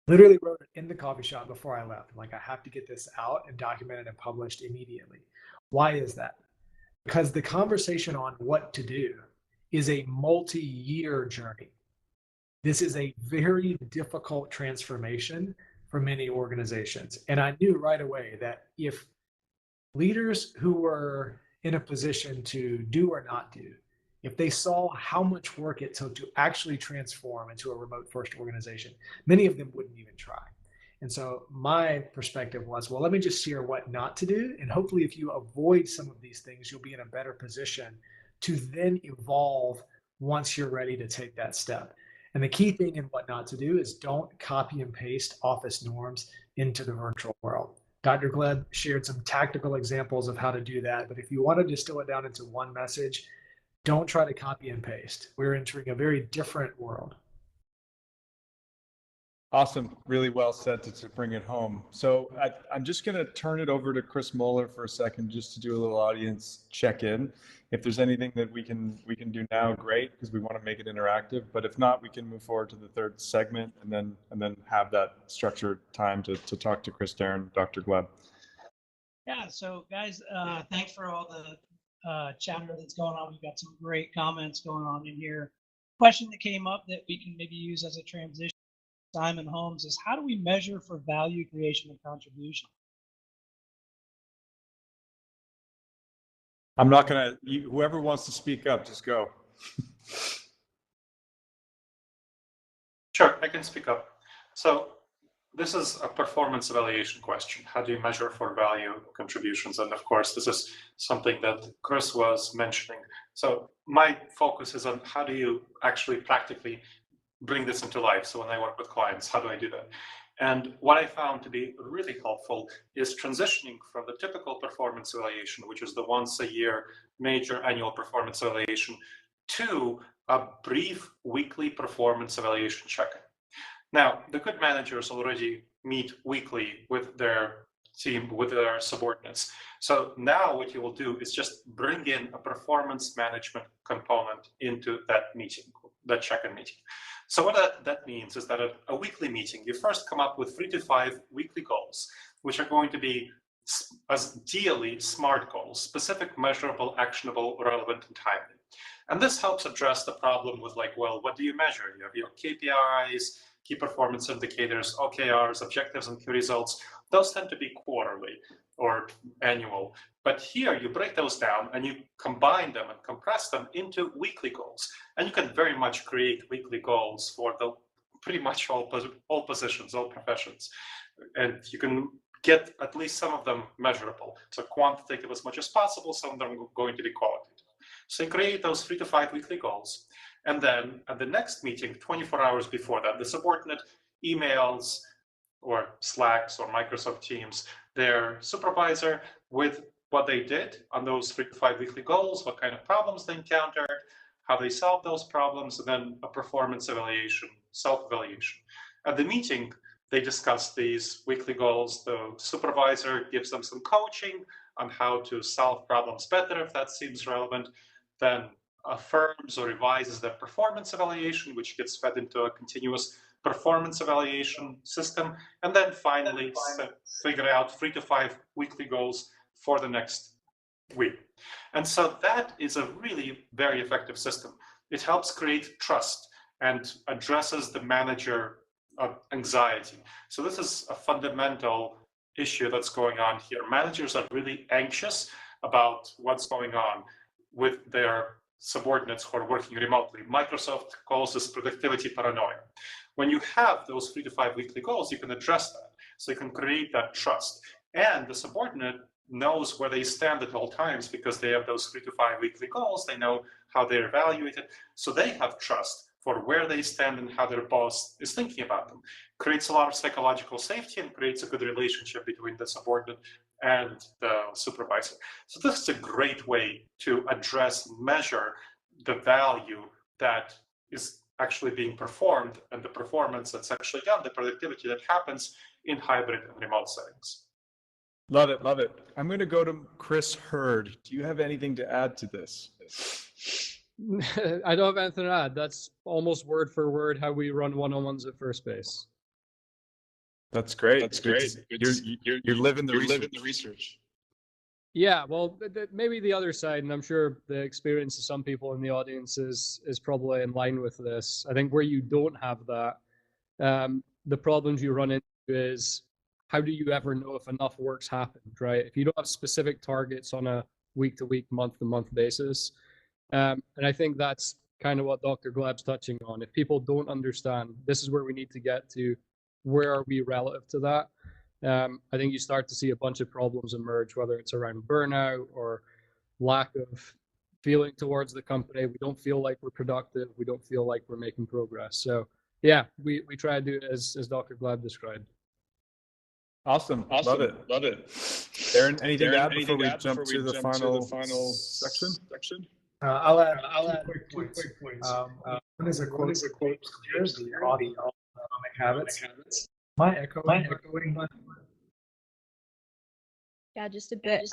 Literally wrote it in the coffee shop before I left. I'm like, I have to get this out and documented and published immediately. Why is that? Because the conversation on what to do is a multi-year journey. This is a very difficult transformation for many organizations. And I knew right away that if leaders who were in a position to do or not do, if they saw how much work it took to actually transform into a remote first organization, many of them wouldn't even try. And so my perspective was, well, let me just share what not to do. And hopefully if you avoid some of these things, you'll be in a better position to then evolve once you're ready to take that step. And the key thing in what not to do is don't copy and paste office norms into the virtual world. Dr. Gleb shared some tactical examples of how to do that. But if you want to distill it down into one message, don't try to copy and paste. We're entering a very different world. Awesome. Really well said to bring it home. So I'm just going to turn it over to Chris Moeller for a second, just to do a little audience check-in. If there's anything that we can do now, great, because we want to make it interactive. But if not, we can move forward to the third segment and then have that structured time to talk to Chris, Darren, Dr. Gleb. Yeah. So guys, thanks for all the chatter that's going on. We've got some great comments going on in here. Question that came up that we can maybe use as a transition, Simon Holmes, is how do we measure for value creation and contribution? I'm not going to, whoever wants to speak up, just go. Sure, I can speak up. So this is a performance evaluation question. How do you measure for value contributions? And of course, this is something that Chris was mentioning. So my focus is on how do you actually practically bring this into life. So when I work with clients, how do I do that? And what I found to be really helpful is transitioning from the typical performance evaluation, which is the once a year major annual performance evaluation, to a brief weekly performance evaluation check-in. Now, the good managers already meet weekly with their team, with their subordinates. So now what you will do is just bring in a performance management component into that meeting, that check-in meeting. So what that means is that at a weekly meeting, you first come up with 3 to 5 weekly goals, which are going to be ideally SMART goals: specific, measurable, actionable, relevant, and timely. And this helps address the problem with, like, well, what do you measure? You have your KPIs, key performance indicators, OKRs, objectives and key results, those tend to be quarterly or annual. But here you break those down and you combine them and compress them into weekly goals. And you can very much create weekly goals for the pretty much all positions, all professions. And you can get at least some of them measurable. So quantitative as much as possible, some of them are going to be qualitative. So you create those 3 to 5 weekly goals. And then at the next meeting, 24 hours before that, the subordinate emails or Slacks or Microsoft Teams their supervisor with what they did on those 3 to 5 weekly goals, what kind of problems they encountered, how they solved those problems, and then a performance evaluation, self-evaluation. At the meeting, they discuss these weekly goals. The supervisor gives them some coaching on how to solve problems better, if that seems relevant, then affirms or revises their performance evaluation, which gets fed into a continuous performance evaluation system, and then finally figure out 3 to 5 weekly goals for the next week. And so that is a really very effective system. It helps create trust and addresses the manager anxiety. So this is a fundamental issue that's going on here. Managers are really anxious about what's going on with their subordinates who are working remotely. Microsoft calls this productivity paranoia. When you have those 3 to 5 weekly goals, you can address that. So you can create that trust. And the subordinate knows where they stand at all times because they have those 3 to 5 weekly goals. They know how they're evaluated. So they have trust for where they stand and how their boss is thinking about them. Creates a lot of psychological safety and creates a good relationship between the subordinate and the supervisor. So this is a great way to address, measure the value that is actually being performed and the performance that's actually done, the productivity that happens in hybrid and remote settings. Love it, love it. I'm going to go to Chris Hurd. Do you have anything to add to this? I don't have anything to add. That's almost word for word how we run one-on-ones at first base. That's great. That's great. You're living the research. Yeah, well, maybe the other side, and I'm sure the experience of some people in the audience is probably in line with this. I think where you don't have that, the problems you run into is how do you ever know if enough work's happened, right? If you don't have specific targets on a week-to-week, month-to-month basis, and I think that's kind of what Dr. Gleb's touching on. If people don't understand, this is where we need to get to, where are we relative to that? I think you start to see a bunch of problems emerge, whether it's around burnout or lack of feeling towards the company. We don't feel like we're productive. We don't feel like we're making progress. So yeah, we try to do it as Dr. Gleb described. Awesome. Love it. Darren, anything to add before we jump to the final section? I'll add two quick points. One is a quote. Here's the audio of Atomic Habits. Am I echoing? Yeah, just a bit.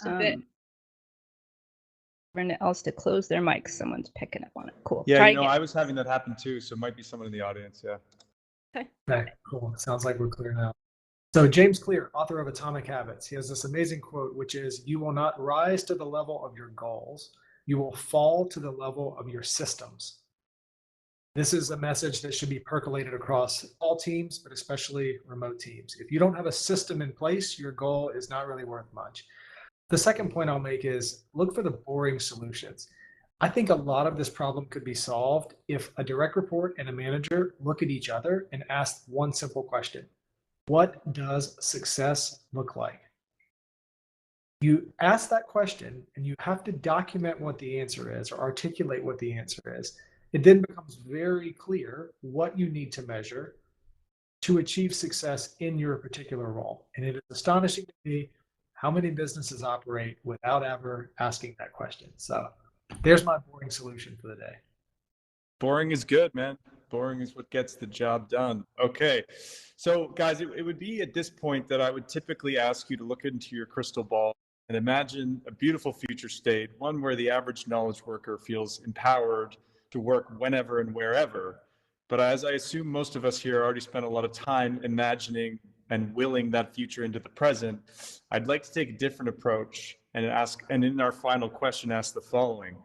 Everyone else to close their mics. Someone's picking up on it. Cool. Yeah, Try you know, again. I was having that happen too, so it might be someone in the audience. Yeah. Okay, cool. Sounds like we're clear now. So James Clear, author of Atomic Habits, he has this amazing quote, which is, "You will not rise to the level of your goals. You will fall to the level of your systems." This is a message that should be percolated across all teams, but especially remote teams. If you don't have a system in place, your goal is not really worth much. The second point I'll make is look for the boring solutions. I think a lot of this problem could be solved if a direct report and a manager look at each other and ask one simple question. What does success look like? You ask that question and you have to document what the answer is or articulate what the answer is. It then becomes very clear what you need to measure to achieve success in your particular role. And it is astonishing to me how many businesses operate without ever asking that question. So there's my boring solution for the day. Boring is good, man. Boring is what gets the job done. Okay. So guys, it would be at this point that I would typically ask you to look into your crystal ball and imagine a beautiful future state, one where the average knowledge worker feels empowered to work whenever and wherever. But as I assume most of us here already spent a lot of time imagining and willing that future into the present, I'd like to take a different approach and in our final question, ask the following.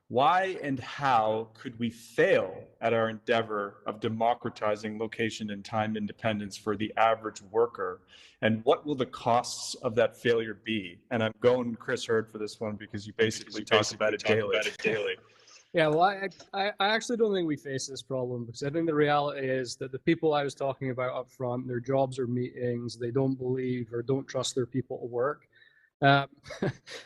Why and how could we fail at our endeavor of democratizing location and time independence for the average worker? And what will the costs of that failure be? And I'm going Chris Hurd for this one because you basically talk about it daily. Yeah, well, I actually don't think we face this problem, because I think the reality is that the people I was talking about up front, their jobs are meetings, they don't believe or don't trust their people to work.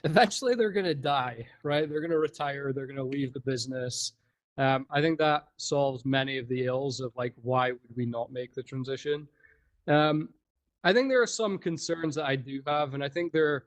Eventually they're going to die, right? They're going to retire, they're going to leave the business. I think that solves many of the ills of like, why would we not make the transition? I think there are some concerns that I do have, and I think there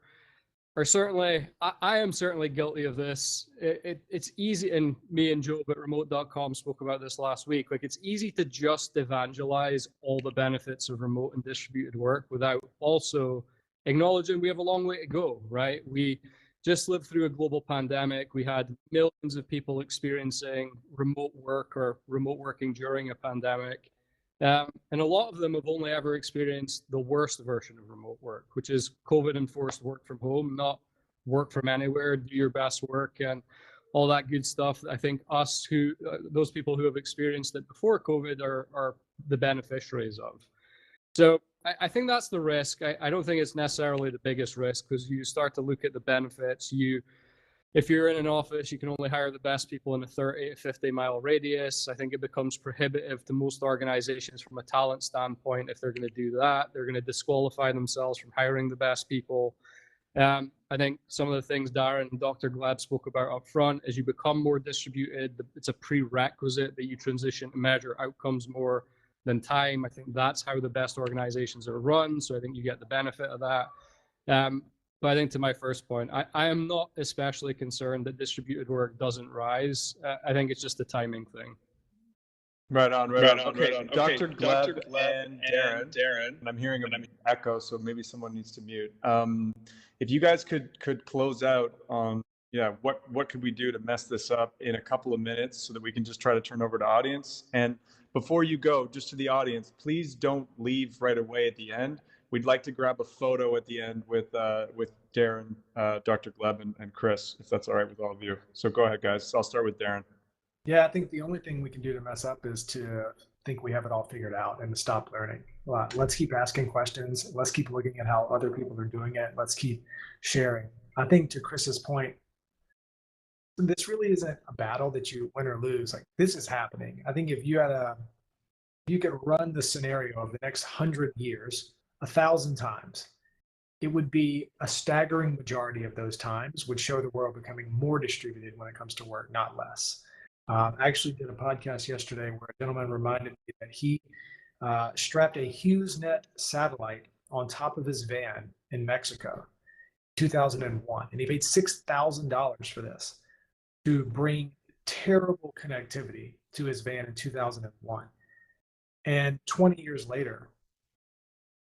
are certainly, I am certainly guilty of this. It's easy, and me and Joe at remote.com spoke about this last week. Like, it's easy to just evangelize all the benefits of remote and distributed work without also acknowledging we have a long way to go, right? We just lived through a global pandemic. We had millions of people experiencing remote work or remote working during a pandemic. And a lot of them have only ever experienced the worst version of remote work, which is COVID enforced work from home, not work from anywhere, do your best work and all that good stuff. I think those people who have experienced it before COVID are the beneficiaries of. So I think that's the risk. I don't think it's necessarily the biggest risk, because you start to look at the benefits. If you're in an office, you can only hire the best people in a 30 to 50 mile radius. I think it becomes prohibitive to most organizations from a talent standpoint. If they're going to do that, they're going to disqualify themselves from hiring the best people. I think some of the things Darren and Dr. Gleb spoke about up front, as you become more distributed, it's a prerequisite that you transition to measure outcomes more than time. I think that's how the best organizations are run. So I think you get the benefit of that. But I think, to my first point, I am not especially concerned that distributed work doesn't rise. I think it's just a timing thing. Right on. Okay, Dr. Gleb and Darren, and I'm hearing an echo, so maybe someone needs to mute. If you guys could close out on, what could we do to mess this up in a couple of minutes so that we can just try to turn over to audience. And before you go, just to the audience, please don't leave right away at the end. We'd like to grab a photo at the end with Darren, Dr. Gleb, and Chris, if that's all right with all of you. So go ahead, guys. I'll start with Darren. Yeah, I think the only thing we can do to mess up is to think we have it all figured out and to stop learning. Let's keep asking questions. Let's keep looking at how other people are doing it. Let's keep sharing. I think, to Chris's point, this really isn't a battle that you win or lose. Like, this is happening. I think if you could run the scenario of the next 100 years 1,000 times, it would be a staggering majority of those times would show the world becoming more distributed when it comes to work, not less. I actually did a podcast yesterday where a gentleman reminded me that he strapped a HughesNet satellite on top of his van in Mexico, 2001, and he paid $6,000 for this to bring terrible connectivity to his van in 2001. And 20 years later,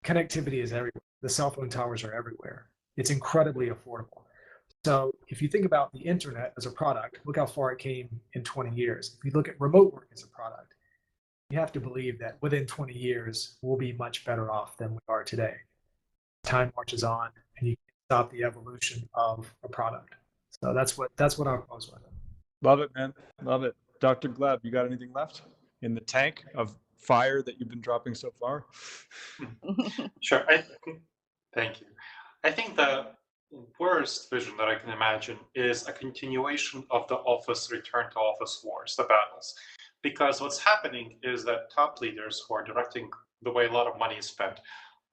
connectivity is everywhere. The cell phone towers are everywhere. It's incredibly affordable. So if you think about the internet as a product, look how far it came in 20 years. If you look at remote work as a product, you have to believe that within 20 years, we'll be much better off than we are today. Time marches on, and you can't stop the evolution of a product. So that's what I'll close with. Love it, man. Love it. Dr. Gleb, you got anything left in the tank of fire that you've been dropping so far? Sure. Thank you. I think the worst vision that I can imagine is a continuation of the return to office wars, the battles. Because what's happening is that top leaders who are directing the way a lot of money is spent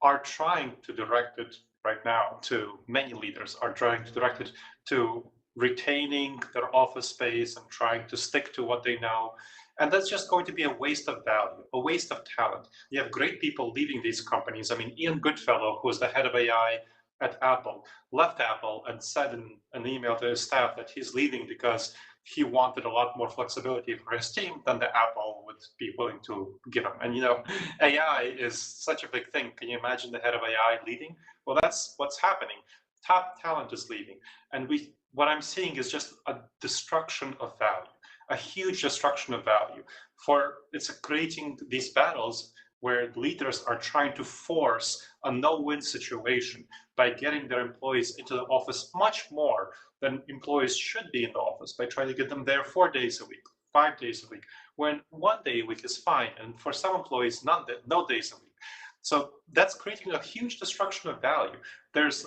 are trying to direct it right now to, many leaders are trying to direct it to retaining their office space and trying to stick to what they know. And that's just going to be a waste of value, a waste of talent. You have great people leaving these companies. I mean, Ian Goodfellow, who is the head of AI at Apple, left Apple and said in an email to his staff that he's leaving because he wanted a lot more flexibility for his team than the Apple would be willing to give him. And AI is such a big thing. Can you imagine the head of AI leaving? Well, that's what's happening. Top talent is leaving. And what I'm seeing is just a destruction of value, a huge destruction of value. It's creating these battles where leaders are trying to force a no-win situation by getting their employees into the office much more than employees should be in the office, by trying to get them there 4 days a week, 5 days a week, when 1 day a week is fine, and for some employees, no days a week. So that's creating a huge destruction of value. There's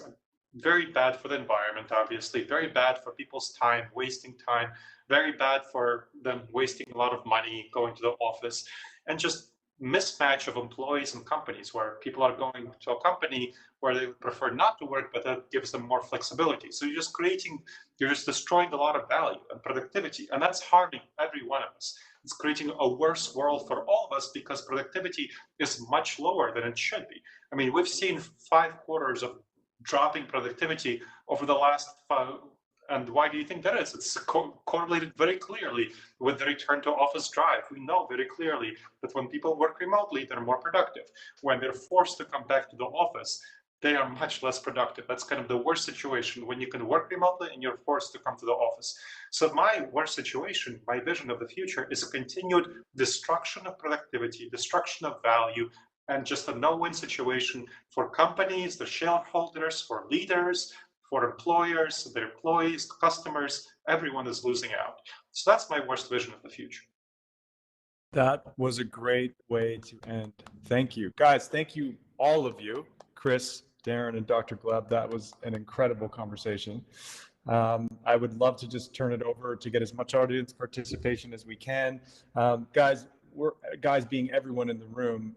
very bad for the environment, obviously, very bad for people's time, wasting time, very bad for them wasting a lot of money going to the office, and just mismatch of employees and companies where people are going to a company where they prefer not to work, but that gives them more flexibility. So you're just destroying a lot of value and productivity, and that's harming every one of us. It's creating a worse world for all of us because productivity is much lower than it should be. I mean, we've seen 5 quarters of dropping productivity over the last 5. And why do you think that is? It's correlated very clearly with the return to office drive. We know very clearly that when people work remotely, they're more productive. When they're forced to come back to the office, they are much less productive. That's kind of the worst situation, when you can work remotely and you're forced to come to the office. So my worst situation, my vision of the future, is a continued destruction of productivity, destruction of value, and just a no-win situation for companies, the shareholders, for leaders, for employers, their employees, customers. Everyone is losing out. So that's my worst vision of the future. That was a great way to end. Thank you. Guys, thank you, all of you. Chris, Darren, and Dr. Gleb. That was an incredible conversation. I would love to just turn it over to get as much audience participation as we can. Guys being everyone in the room,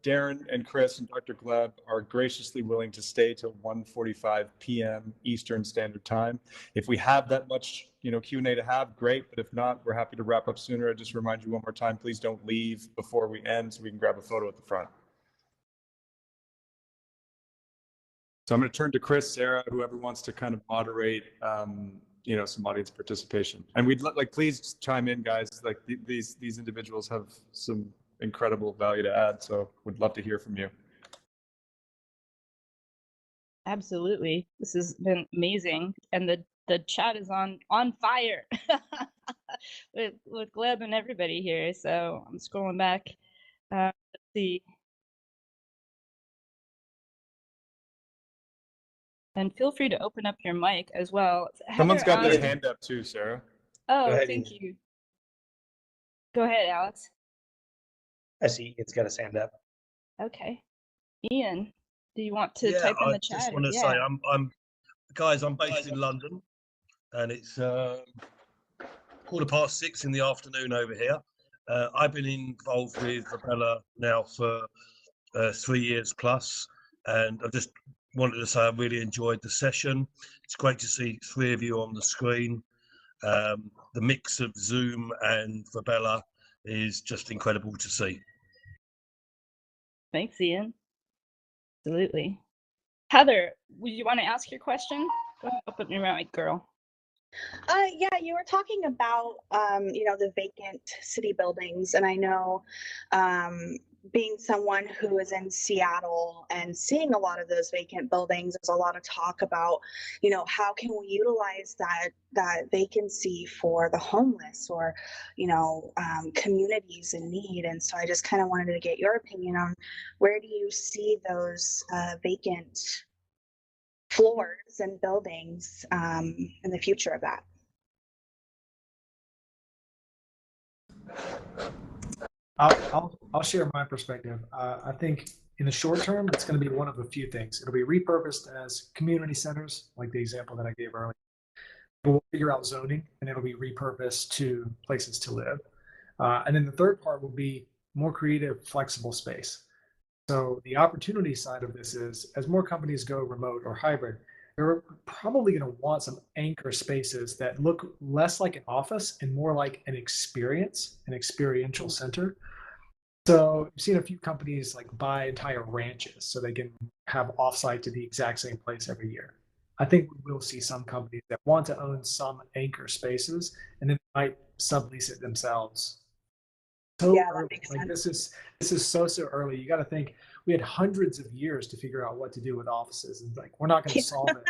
Darren and Chris and Dr. Gleb are graciously willing to stay till 1:45 p.m. Eastern Standard Time. If we have that much, Q&A to have, great. But if not, we're happy to wrap up sooner. I just remind you one more time, please don't leave before we end so we can grab a photo at the front. So I'm going to turn to Chris, Sarah, whoever wants to kind of moderate, some audience participation. And we'd please chime in, guys. Like these individuals have some incredible value to add. So we'd love to hear from you. Absolutely. This has been amazing. And the chat is on fire with Gleb and everybody here. So I'm scrolling back. Let's see. And feel free to open up your mic as well. Someone's got their hand up too, Sarah. Oh, thank you. Go ahead, Alex. I see Ian's got his hand up. Okay. Ian, do you want to type in the chat? I just want to say, I'm based in London, and it's 6:15 in the afternoon over here. I've been involved with Virbela now for 3 years plus, and I just wanted to say I really enjoyed the session. It's great to see 3 of you on the screen. The mix of Zoom and Virbela is just incredible to see. Thanks, Ian. Absolutely. Heather, would you want to ask your question? Go ahead, open your mic, girl. Yeah, you were talking about, the vacant city buildings. And I know being someone who is in Seattle and seeing a lot of those vacant buildings, there's a lot of talk about, how can we utilize that vacancy for the homeless or, communities in need. And so I just kind of wanted to get your opinion on where do you see those vacant floors and buildings in the future of that? I'll share my perspective. I think in the short term, it's going to be one of a few things. It'll be repurposed as community centers, like the example that I gave earlier. We'll figure out zoning, and it'll be repurposed to places to live. And then the third part will be more creative, flexible space. So the opportunity side of this is, as more companies go remote or hybrid, they're probably going to want some anchor spaces that look less like an office and more like an experience, an experiential center. So you've seen a few companies buy entire ranches so they can have offsite to the exact same place every year. I think we will see some companies that want to own some anchor spaces and then might sublease it themselves. So yeah, that makes sense. This is so early. You got to think we had hundreds of years to figure out what to do with offices, and we're not going to solve it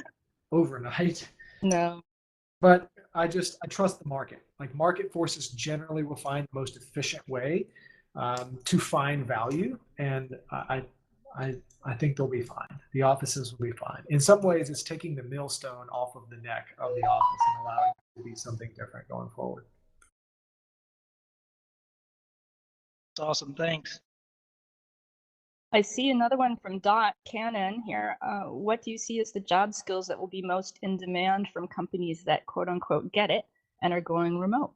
overnight. No. But I trust the market. Market forces generally will find the most efficient way to find value, and I think they'll be fine. The offices will be fine. In some ways, it's taking the millstone off of the neck of the office and allowing it to be something different going forward. That's awesome. Thanks. I see another one from Dot Cannon here. What do you see as the job skills that will be most in demand from companies that quote unquote get it and are going remote?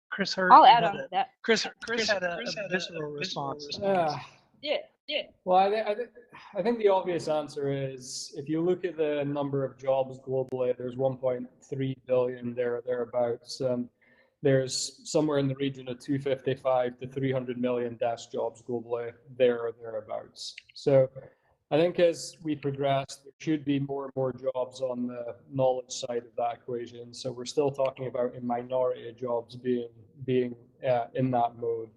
Chris heard. I'll add on to that. Chris had a visceral response. Yeah. Well, I think the obvious answer is if you look at the number of jobs globally, there's 1.3 billion thereabouts. There's somewhere in the region of 255 to 300 million desk jobs globally, there or thereabouts. So I think as we progress, there should be more and more jobs on the knowledge side of that equation. So we're still talking about a minority of jobs being in that mode.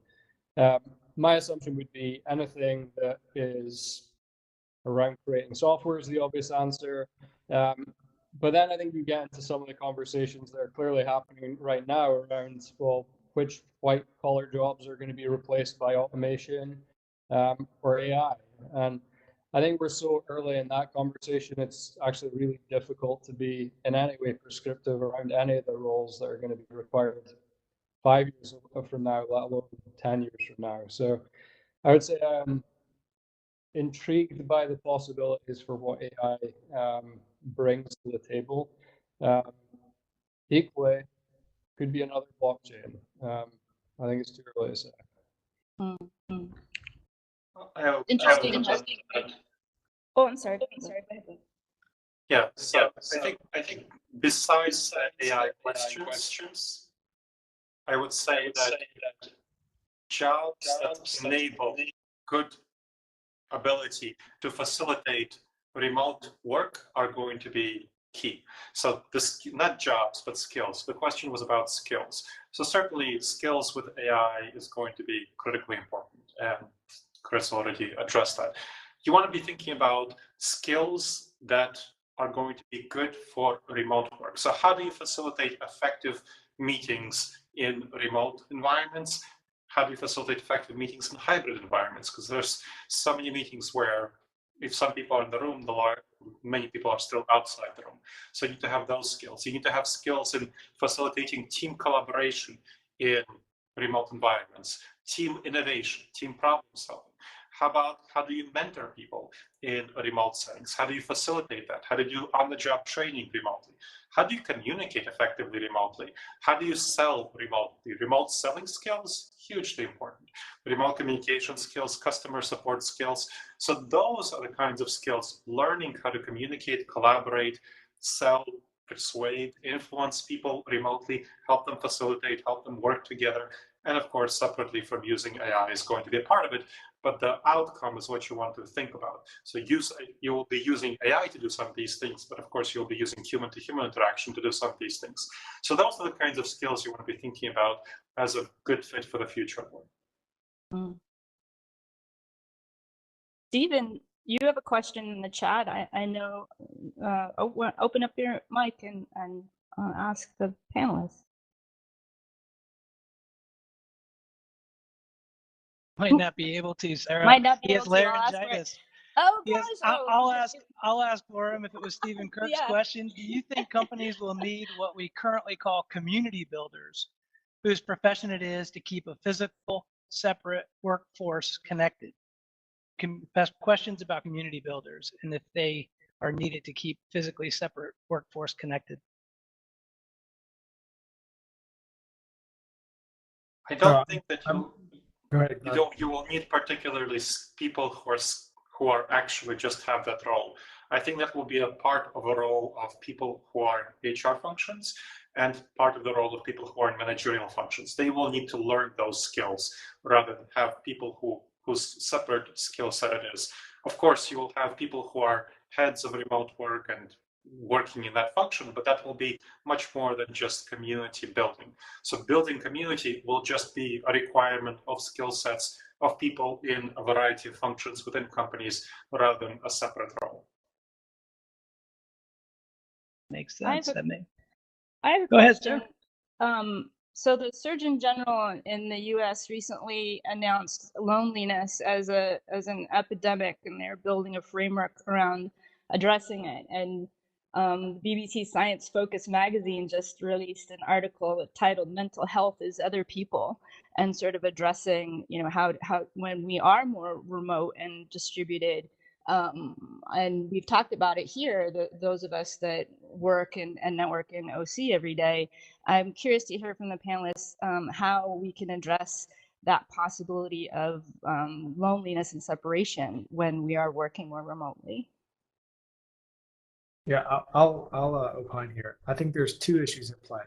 My assumption would be anything that is around creating software is the obvious answer. But then I think you get into some of the conversations that are clearly happening right now around, well, which white collar jobs are going to be replaced by automation or AI. And I think we're so early in that conversation, it's actually really difficult to be in any way prescriptive around any of the roles that are going to be required 5 years from now, let alone 10 years from now. So I would say I'm intrigued by the possibilities for what AI brings to the table. Equally, could be another blockchain. I think it's too early to say. Mm-hmm. Interesting. Oh, I'm sorry. Yeah. So I think besides AI questions, I would say that jobs that enable good ability to facilitate remote work are going to be key. So not jobs, but skills. The question was about skills. So certainly skills with AI is going to be critically important. And Chris already addressed that. You want to be thinking about skills that are going to be good for remote work. So how do you facilitate effective meetings in remote environments? How do you facilitate effective meetings in hybrid environments? Because there's so many meetings where if some people are in the room, many people are still outside the room. So you need to have those skills. You need to have skills in facilitating team collaboration in remote environments, team innovation, team problem solving. How do you mentor people in remote settings? How do you facilitate that? How do you do on-the-job training remotely? How do you communicate effectively remotely? How do you sell remotely? Remote selling skills, hugely important. Remote communication skills, customer support skills. So those are the kinds of skills, learning how to communicate, collaborate, sell, persuade, influence people remotely, help them facilitate, help them work together. And of course, separately from using AI is going to be a part of it, but the outcome is what you want to think about. So you will be using AI to do some of these things, but of course you'll be using human-to-human interaction to do some of these things. So those are the kinds of skills you want to be thinking about as a good fit for the future of work. Mm. Stephen, you have a question in the chat. I know. Open up your mic and ask the panelists. Might not be able to, Sarah. Might not be he able has to. laryngitis. Oh gosh! I'll ask for him if it was Stephen Kirk's question. Do you think companies will need what we currently call community builders, whose profession it is to keep a physical, separate workforce connected? Questions about community builders and if they are needed to keep physically separate workforce connected. I don't think that you will need particularly people who are actually just have that role. I think that will be a part of a role of people who are in HR functions and part of the role of people who are in managerial functions. They will need to learn those skills rather than have people whose separate skill set it is. Of course, you will have people who are heads of remote work and working in that function, but that will be much more than just community building. So building community will just be a requirement of skill sets of people in a variety of functions within companies rather than a separate role. Makes sense. I have a Go ahead, question. Sarah. So the Surgeon General in the U.S. recently announced loneliness as an epidemic, and they're building a framework around addressing it. And the BBC Science Focus magazine just released an article titled "Mental Health is Other People," and sort of addressing, how when we are more remote and distributed. And we've talked about it here, those of us that work and network in OC every day. I'm curious to hear from the panelists how we can address that possibility of loneliness and separation when we are working more remotely. Yeah, I'll opine here. I think there's two issues at play.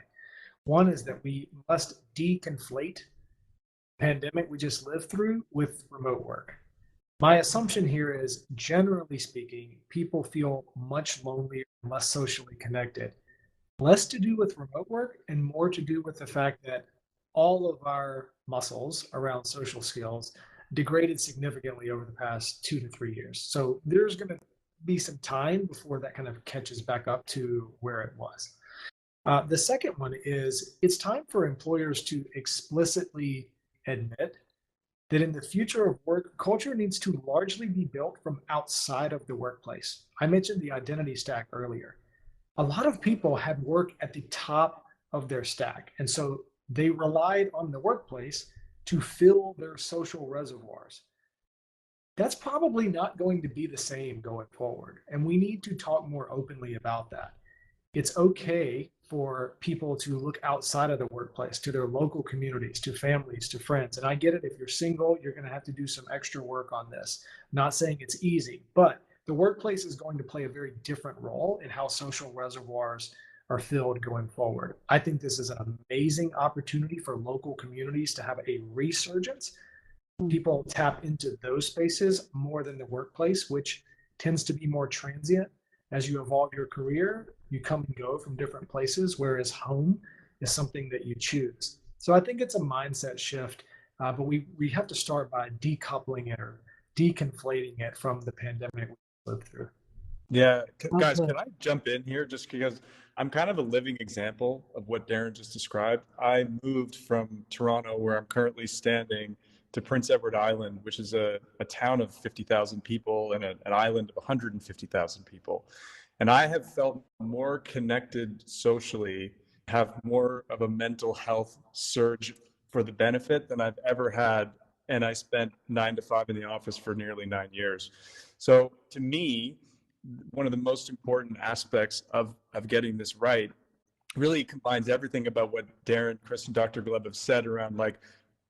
One is that we must deconflate the pandemic we just lived through with remote work. My assumption here is, generally speaking, people feel much lonelier and less socially connected. Less to do with remote work and more to do with the fact that all of our muscles around social skills degraded significantly over the past 2 to 3 years. So there's going to be some time before that kind of catches back up to where it was. The second one is, it's time for employers to explicitly admit that in the future of work, culture needs to largely be built from outside of the workplace. I mentioned the identity stack earlier. A lot of people had work at the top of their stack, and so they relied on the workplace to fill their social reservoirs. That's probably not going to be the same going forward, and we need to talk more openly about that. It's okay for people to look outside of the workplace, to their local communities, to families, to friends. And I get it, if you're single, you're going to have to do some extra work on this. Not saying it's easy, but the workplace is going to play a very different role in how social reservoirs are filled going forward. I think this is an amazing opportunity for local communities to have a resurgence. People tap into those spaces more than the workplace, which tends to be more transient. As you evolve your career, you come and go from different places, whereas home is something that you choose. So I think it's a mindset shift, but we have to start by decoupling it or deconflating it from the pandemic we lived through. Yeah, guys, can I jump in here just because I'm kind of a living example of what Darren just described. I moved from Toronto, where I'm currently standing, to Prince Edward Island, which is a town of 50,000 people and an island of 150,000 people. And I have felt more connected socially, have more of a mental health surge for the benefit than I've ever had. And I spent 9 to 5 in the office for nearly 9 years. So to me, one of the most important aspects of getting this right really combines everything about what Darren, Chris, and Dr. Gleb have said around, like,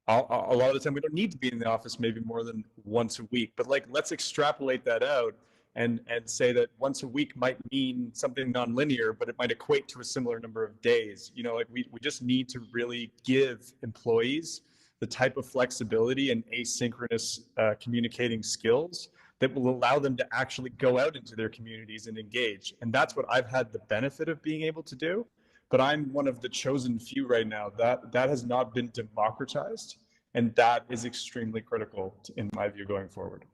a lot of the time we don't need to be in the office maybe more than once a week, but like, let's extrapolate that out and say that once a week might mean something nonlinear, but it might equate to a similar number of days. Like we just need to really give employees the type of flexibility and asynchronous communicating skills that will allow them to actually go out into their communities and engage. And that's what I've had the benefit of being able to do. But I'm one of the chosen few right now that has not been democratized. And that is extremely critical in my view going forward.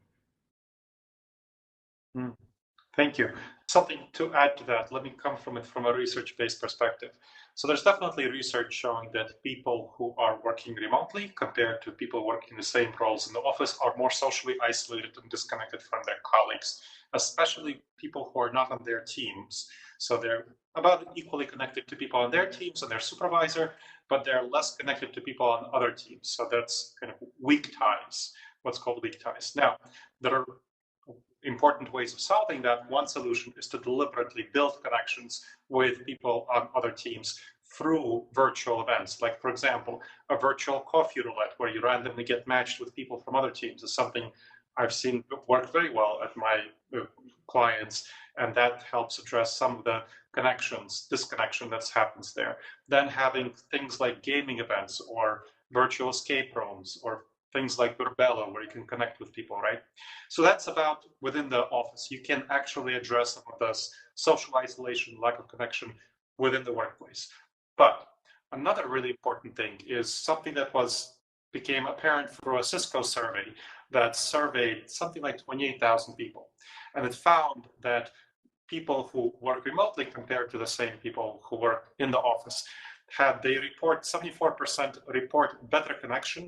Thank you. Something to add to that, let me come from it from a research-based perspective. So there's definitely research showing that people who are working remotely compared to people working the same roles in the office are more socially isolated and disconnected from their colleagues, especially people who are not on their teams. So they're about equally connected to people on their teams and their supervisor, but they're less connected to people on other teams. So that's kind of weak ties, what's called weak ties. Now, there are important ways of solving that. One solution is to deliberately build connections with people on other teams through virtual events. Like, for example, a virtual coffee roulette where you randomly get matched with people from other teams is something I've seen work very well at my clients, and that helps address some of the disconnection that happens there. Then having things like gaming events or virtual escape rooms or things like Virbela, where you can connect with people, right? So that's about within the office. You can actually address some of this social isolation, lack of connection within the workplace. But another really important thing is something that became apparent through a Cisco survey that surveyed something like 28,000 people. And it found that people who work remotely compared to the same people who work in the office. They report 74% report better connection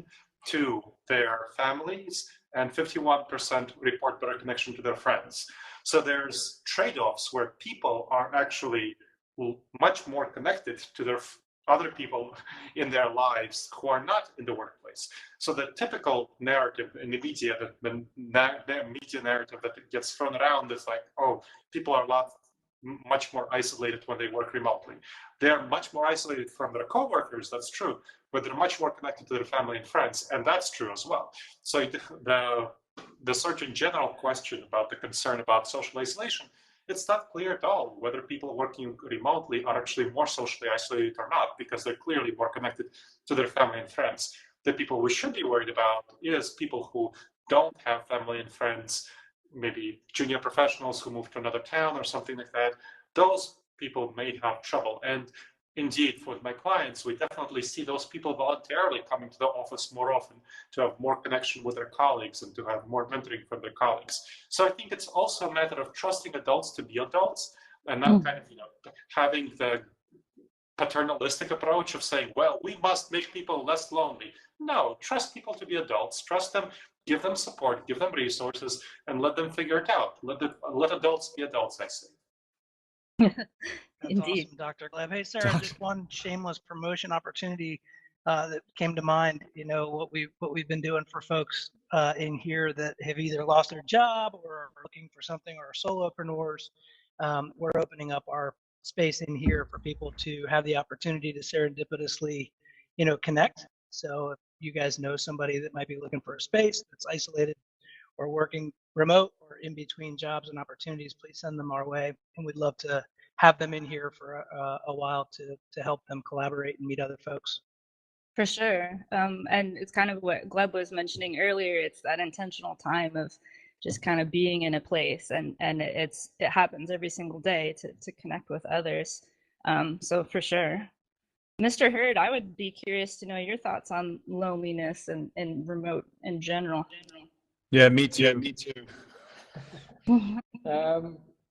to their families, and 51% report better connection to their friends. So there's trade-offs where people are actually much more connected to their other people in their lives who are not in the workplace. So the typical narrative in the media, the media narrative that gets thrown around is like, oh, people are much more isolated when they work remotely. They're much more isolated from their coworkers, that's true, but they're much more connected to their family and friends, and that's true as well. So the Surgeon General question about the concern about social isolation, it's not clear at all whether people working remotely are actually more socially isolated or not, because they're clearly more connected to their family and friends. The people we should be worried about is people who don't have family and friends, maybe junior professionals who move to another town or something like that. Those people may have trouble. And indeed, for my clients, we definitely see those people voluntarily coming to the office more often to have more connection with their colleagues and to have more mentoring from their colleagues. So I think it's also a matter of trusting adults to be adults and not kind of, having the paternalistic approach of saying, well, we must make people less lonely. No, trust people to be adults, trust them, give them support, give them resources, and let them figure it out. Let adults be adults, I say. That's Indeed. awesome, Dr. Gleb. Hey, Sarah, just one shameless promotion opportunity that came to mind. What we've been doing for folks in here that have either lost their job or are looking for something, or are solopreneurs. We're opening up our space in here for people to have the opportunity to serendipitously, connect. So if you guys know somebody that might be looking for a space that's isolated or working remote or in between jobs and opportunities, please send them our way, and we'd love to have them in here for a while to help them collaborate and meet other folks. For sure. And it's kind of what Gleb was mentioning earlier. It's that intentional time of just kind of being in a place, and it happens every single day to connect with others. So for sure. Mr. Hurd, I would be curious to know your thoughts on loneliness and remote in general. Yeah, me too.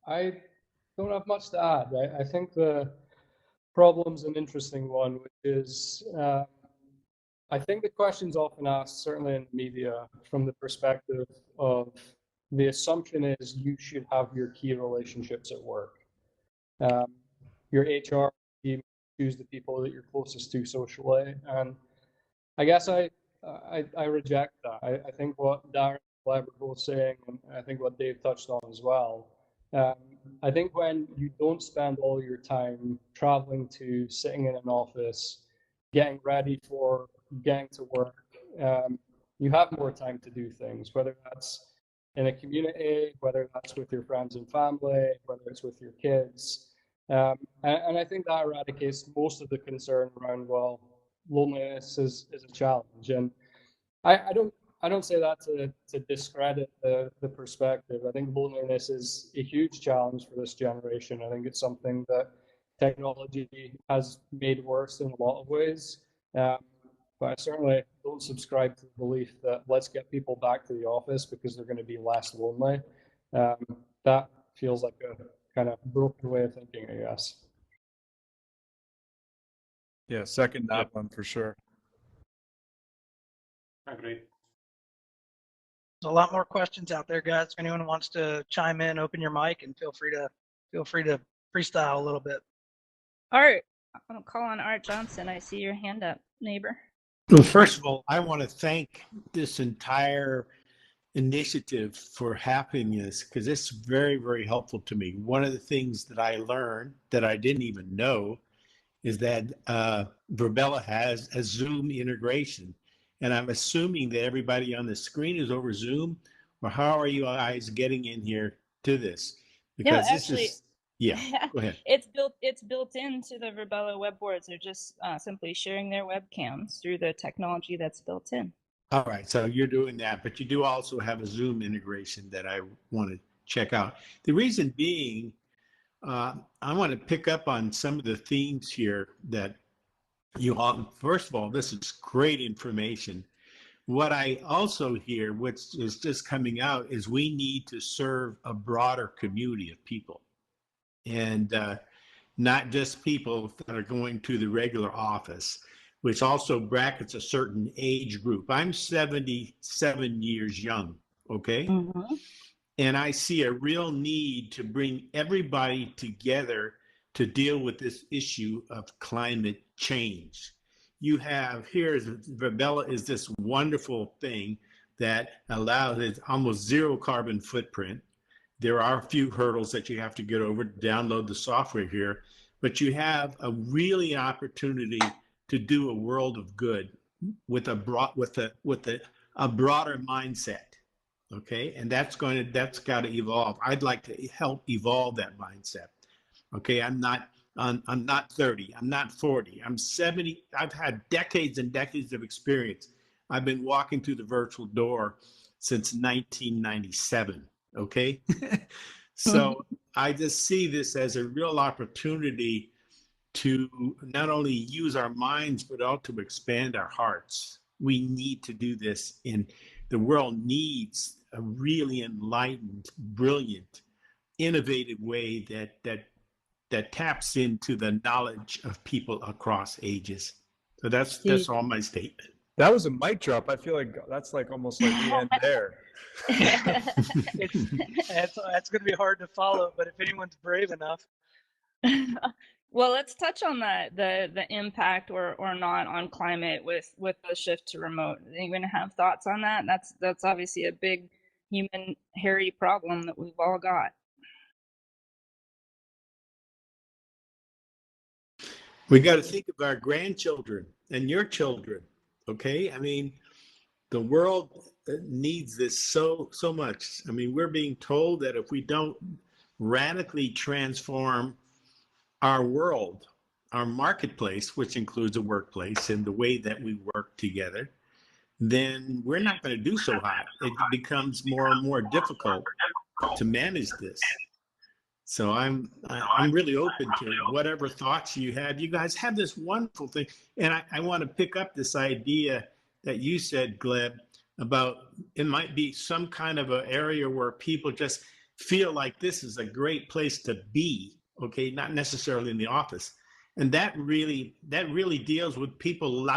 I don't have much to add. I think the problem's an interesting one, which is I think the question's often asked, certainly in the media, from the perspective of the assumption is you should have your key relationships at work. Your HR team, choose the people that you're closest to socially, and I guess I reject that. I think what Darren and Gleb were both saying, and I think what Dave touched on as well. I think when you don't spend all your time traveling to, sitting in an office, getting ready for getting to work, you have more time to do things, whether that's in a community, whether that's with your friends and family, whether it's with your kids. And I think that eradicates most of the concern around, well, loneliness is a challenge. And I don't say that to discredit the perspective. I think loneliness is a huge challenge for this generation. I think it's something that technology has made worse in a lot of ways. But I certainly don't subscribe to the belief that let's get people back to the office because they're going to be less lonely. That feels like a kind of broken way of thinking, I guess. Yeah, second that one for sure. Agreed. There's a lot more questions out there, guys. If anyone wants to chime in, open your mic and feel free to freestyle a little bit. Art, I'm gonna call on Art Johnson. I see your hand up, neighbor. Well, first of all, I want to thank this entire initiative for having this, because it's very, very helpful to me. One of the things that I learned that I didn't even know is that Virbela has a Zoom integration. And I'm assuming that everybody on the screen is over Zoom, or how are you guys getting in here to this? Because no, actually, go ahead. It's built into the Virbela web boards. They're just simply sharing their webcams through the technology that's built in. All right, so you're doing that, but you do also have a Zoom integration that I want to check out. The reason being, I want to pick up on some of the themes here that you all, first of all, this is great information. What I also hear, which is just coming out, is we need to serve a broader community of people. and not just people that are going to the regular office, which also brackets a certain age group. I'm 77 years young, okay? Mm-hmm. And I see a real need to bring everybody together to deal with this issue of climate change. You have here, Virbela is this wonderful thing that allows it almost zero carbon footprint. There are a few hurdles that you have to get over to download the software here, but you have a really opportunity to do a world of good with a broader mindset. Okay, and that's got to evolve. I'd like to help evolve that mindset. Okay, I'm not 30, I'm not 40, I'm 70. I've had decades and decades of experience. I've been walking through the virtual door since 1997. Okay, so I just see this as a real opportunity to not only use our minds but also to expand our hearts. We need to do this, and the world needs a really enlightened, brilliant, innovative way that taps into the knowledge of people across ages. So that's all my statement. That was a mic drop. I feel like that's like almost like the end there. That's going to be hard to follow, but if anyone's brave enough. Well, let's touch on that, the impact or not on climate with the shift to remote. Anyone have thoughts on that? That's obviously a big human hairy problem that we've all got. We got to think of our grandchildren and your children. Okay, I mean, the world needs this so much. I mean, we're being told that if we don't radically transform our world, our marketplace, which includes a workplace and the way that we work together, then we're not going to do so hot. It becomes more and more difficult to manage this. So I'm really open to whatever thoughts you have. You guys have this wonderful thing, and I want to pick up this idea that you said, Gleb, about it might be some kind of an area where people just feel like this is a great place to be. Okay, not necessarily in the office, and that really deals with people.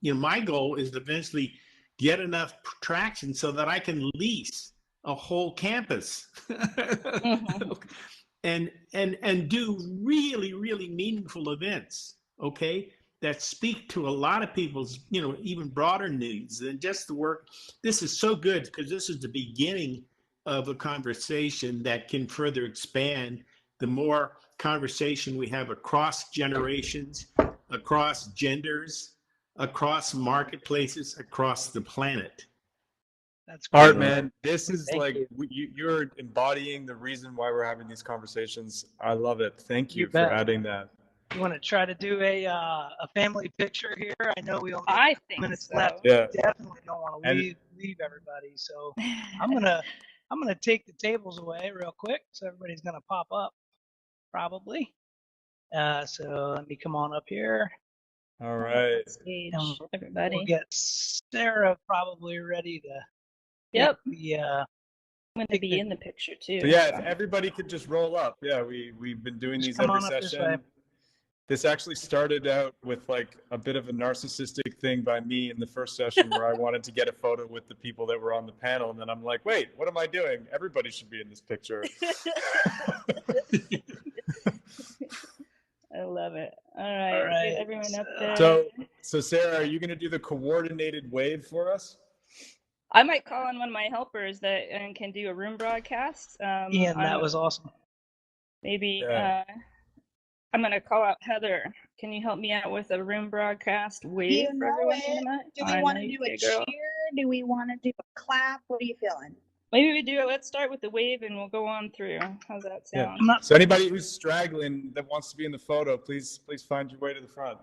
You know, my goal is to eventually get enough traction so that I can lease a whole campus. Mm-hmm. and do really meaningful events, okay, that speak to a lot of people's, you know, even broader needs than just the work. This is so good because this is the beginning of a conversation that can further expand. The more conversation we have across generations, across genders, across marketplaces, across the planet. That's great. Art, man, this is Thank like you. you're embodying the reason why we're having these conversations. I love it. Thank you You for bet. adding that. You want to try to do a family picture here? I know we only have I think minutes so. left. Yeah. Definitely don't want to leave everybody. So I'm gonna take the tables away real quick, so everybody's gonna pop up probably. So let me come on up here. All right. Stage, And everybody. we'll get Sarah probably ready to. Yep. The, I'm going to be in the picture too. So yeah, if everybody could just roll up. Yeah, we've been doing Just these come every on up this way. session. This actually started out with like a bit of a narcissistic thing by me in the first session where I wanted to get a photo with the people that were on the panel, and then I'm like, wait, what am I doing? Everybody should be in this picture. I love it. All right. Get everyone up there. So Sarah, are you going to do the coordinated wave for us? I might call on one of my helpers that can do a room broadcast. Ian, that was awesome. Maybe Yeah. I'm going to call out Heather. Can you help me out with a room broadcast wave for everyone tonight? Do we want to do a cheer? Do we want to do a clap? What are you feeling? Maybe we do it. Let's start with the wave and we'll go on through. How's that sound? Yeah. So anybody who's straggling that wants to be in the photo, please find your way to the front.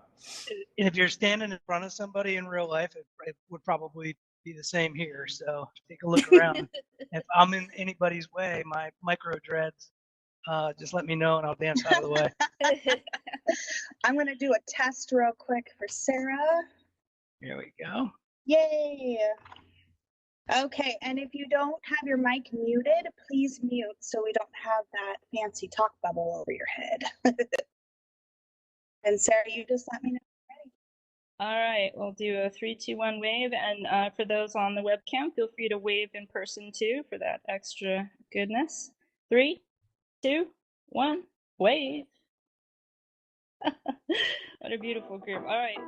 And if you're standing in front of somebody in real life, it would probably be the same here. So take a look around. If I'm in anybody's way, my micro dreads, just let me know and I'll dance out of the way. I'm going to do a test real quick for Sarah. Here we go. Yay. Okay, and if you don't have your mic muted, please mute so we don't have that fancy talk bubble over your head. And Sarah, you just let me know. All right, we'll do a 3, 2, 1 wave. And for those on the webcam, feel free to wave in person too for that extra goodness. 3, 2, 1, wave. What a beautiful group. All right.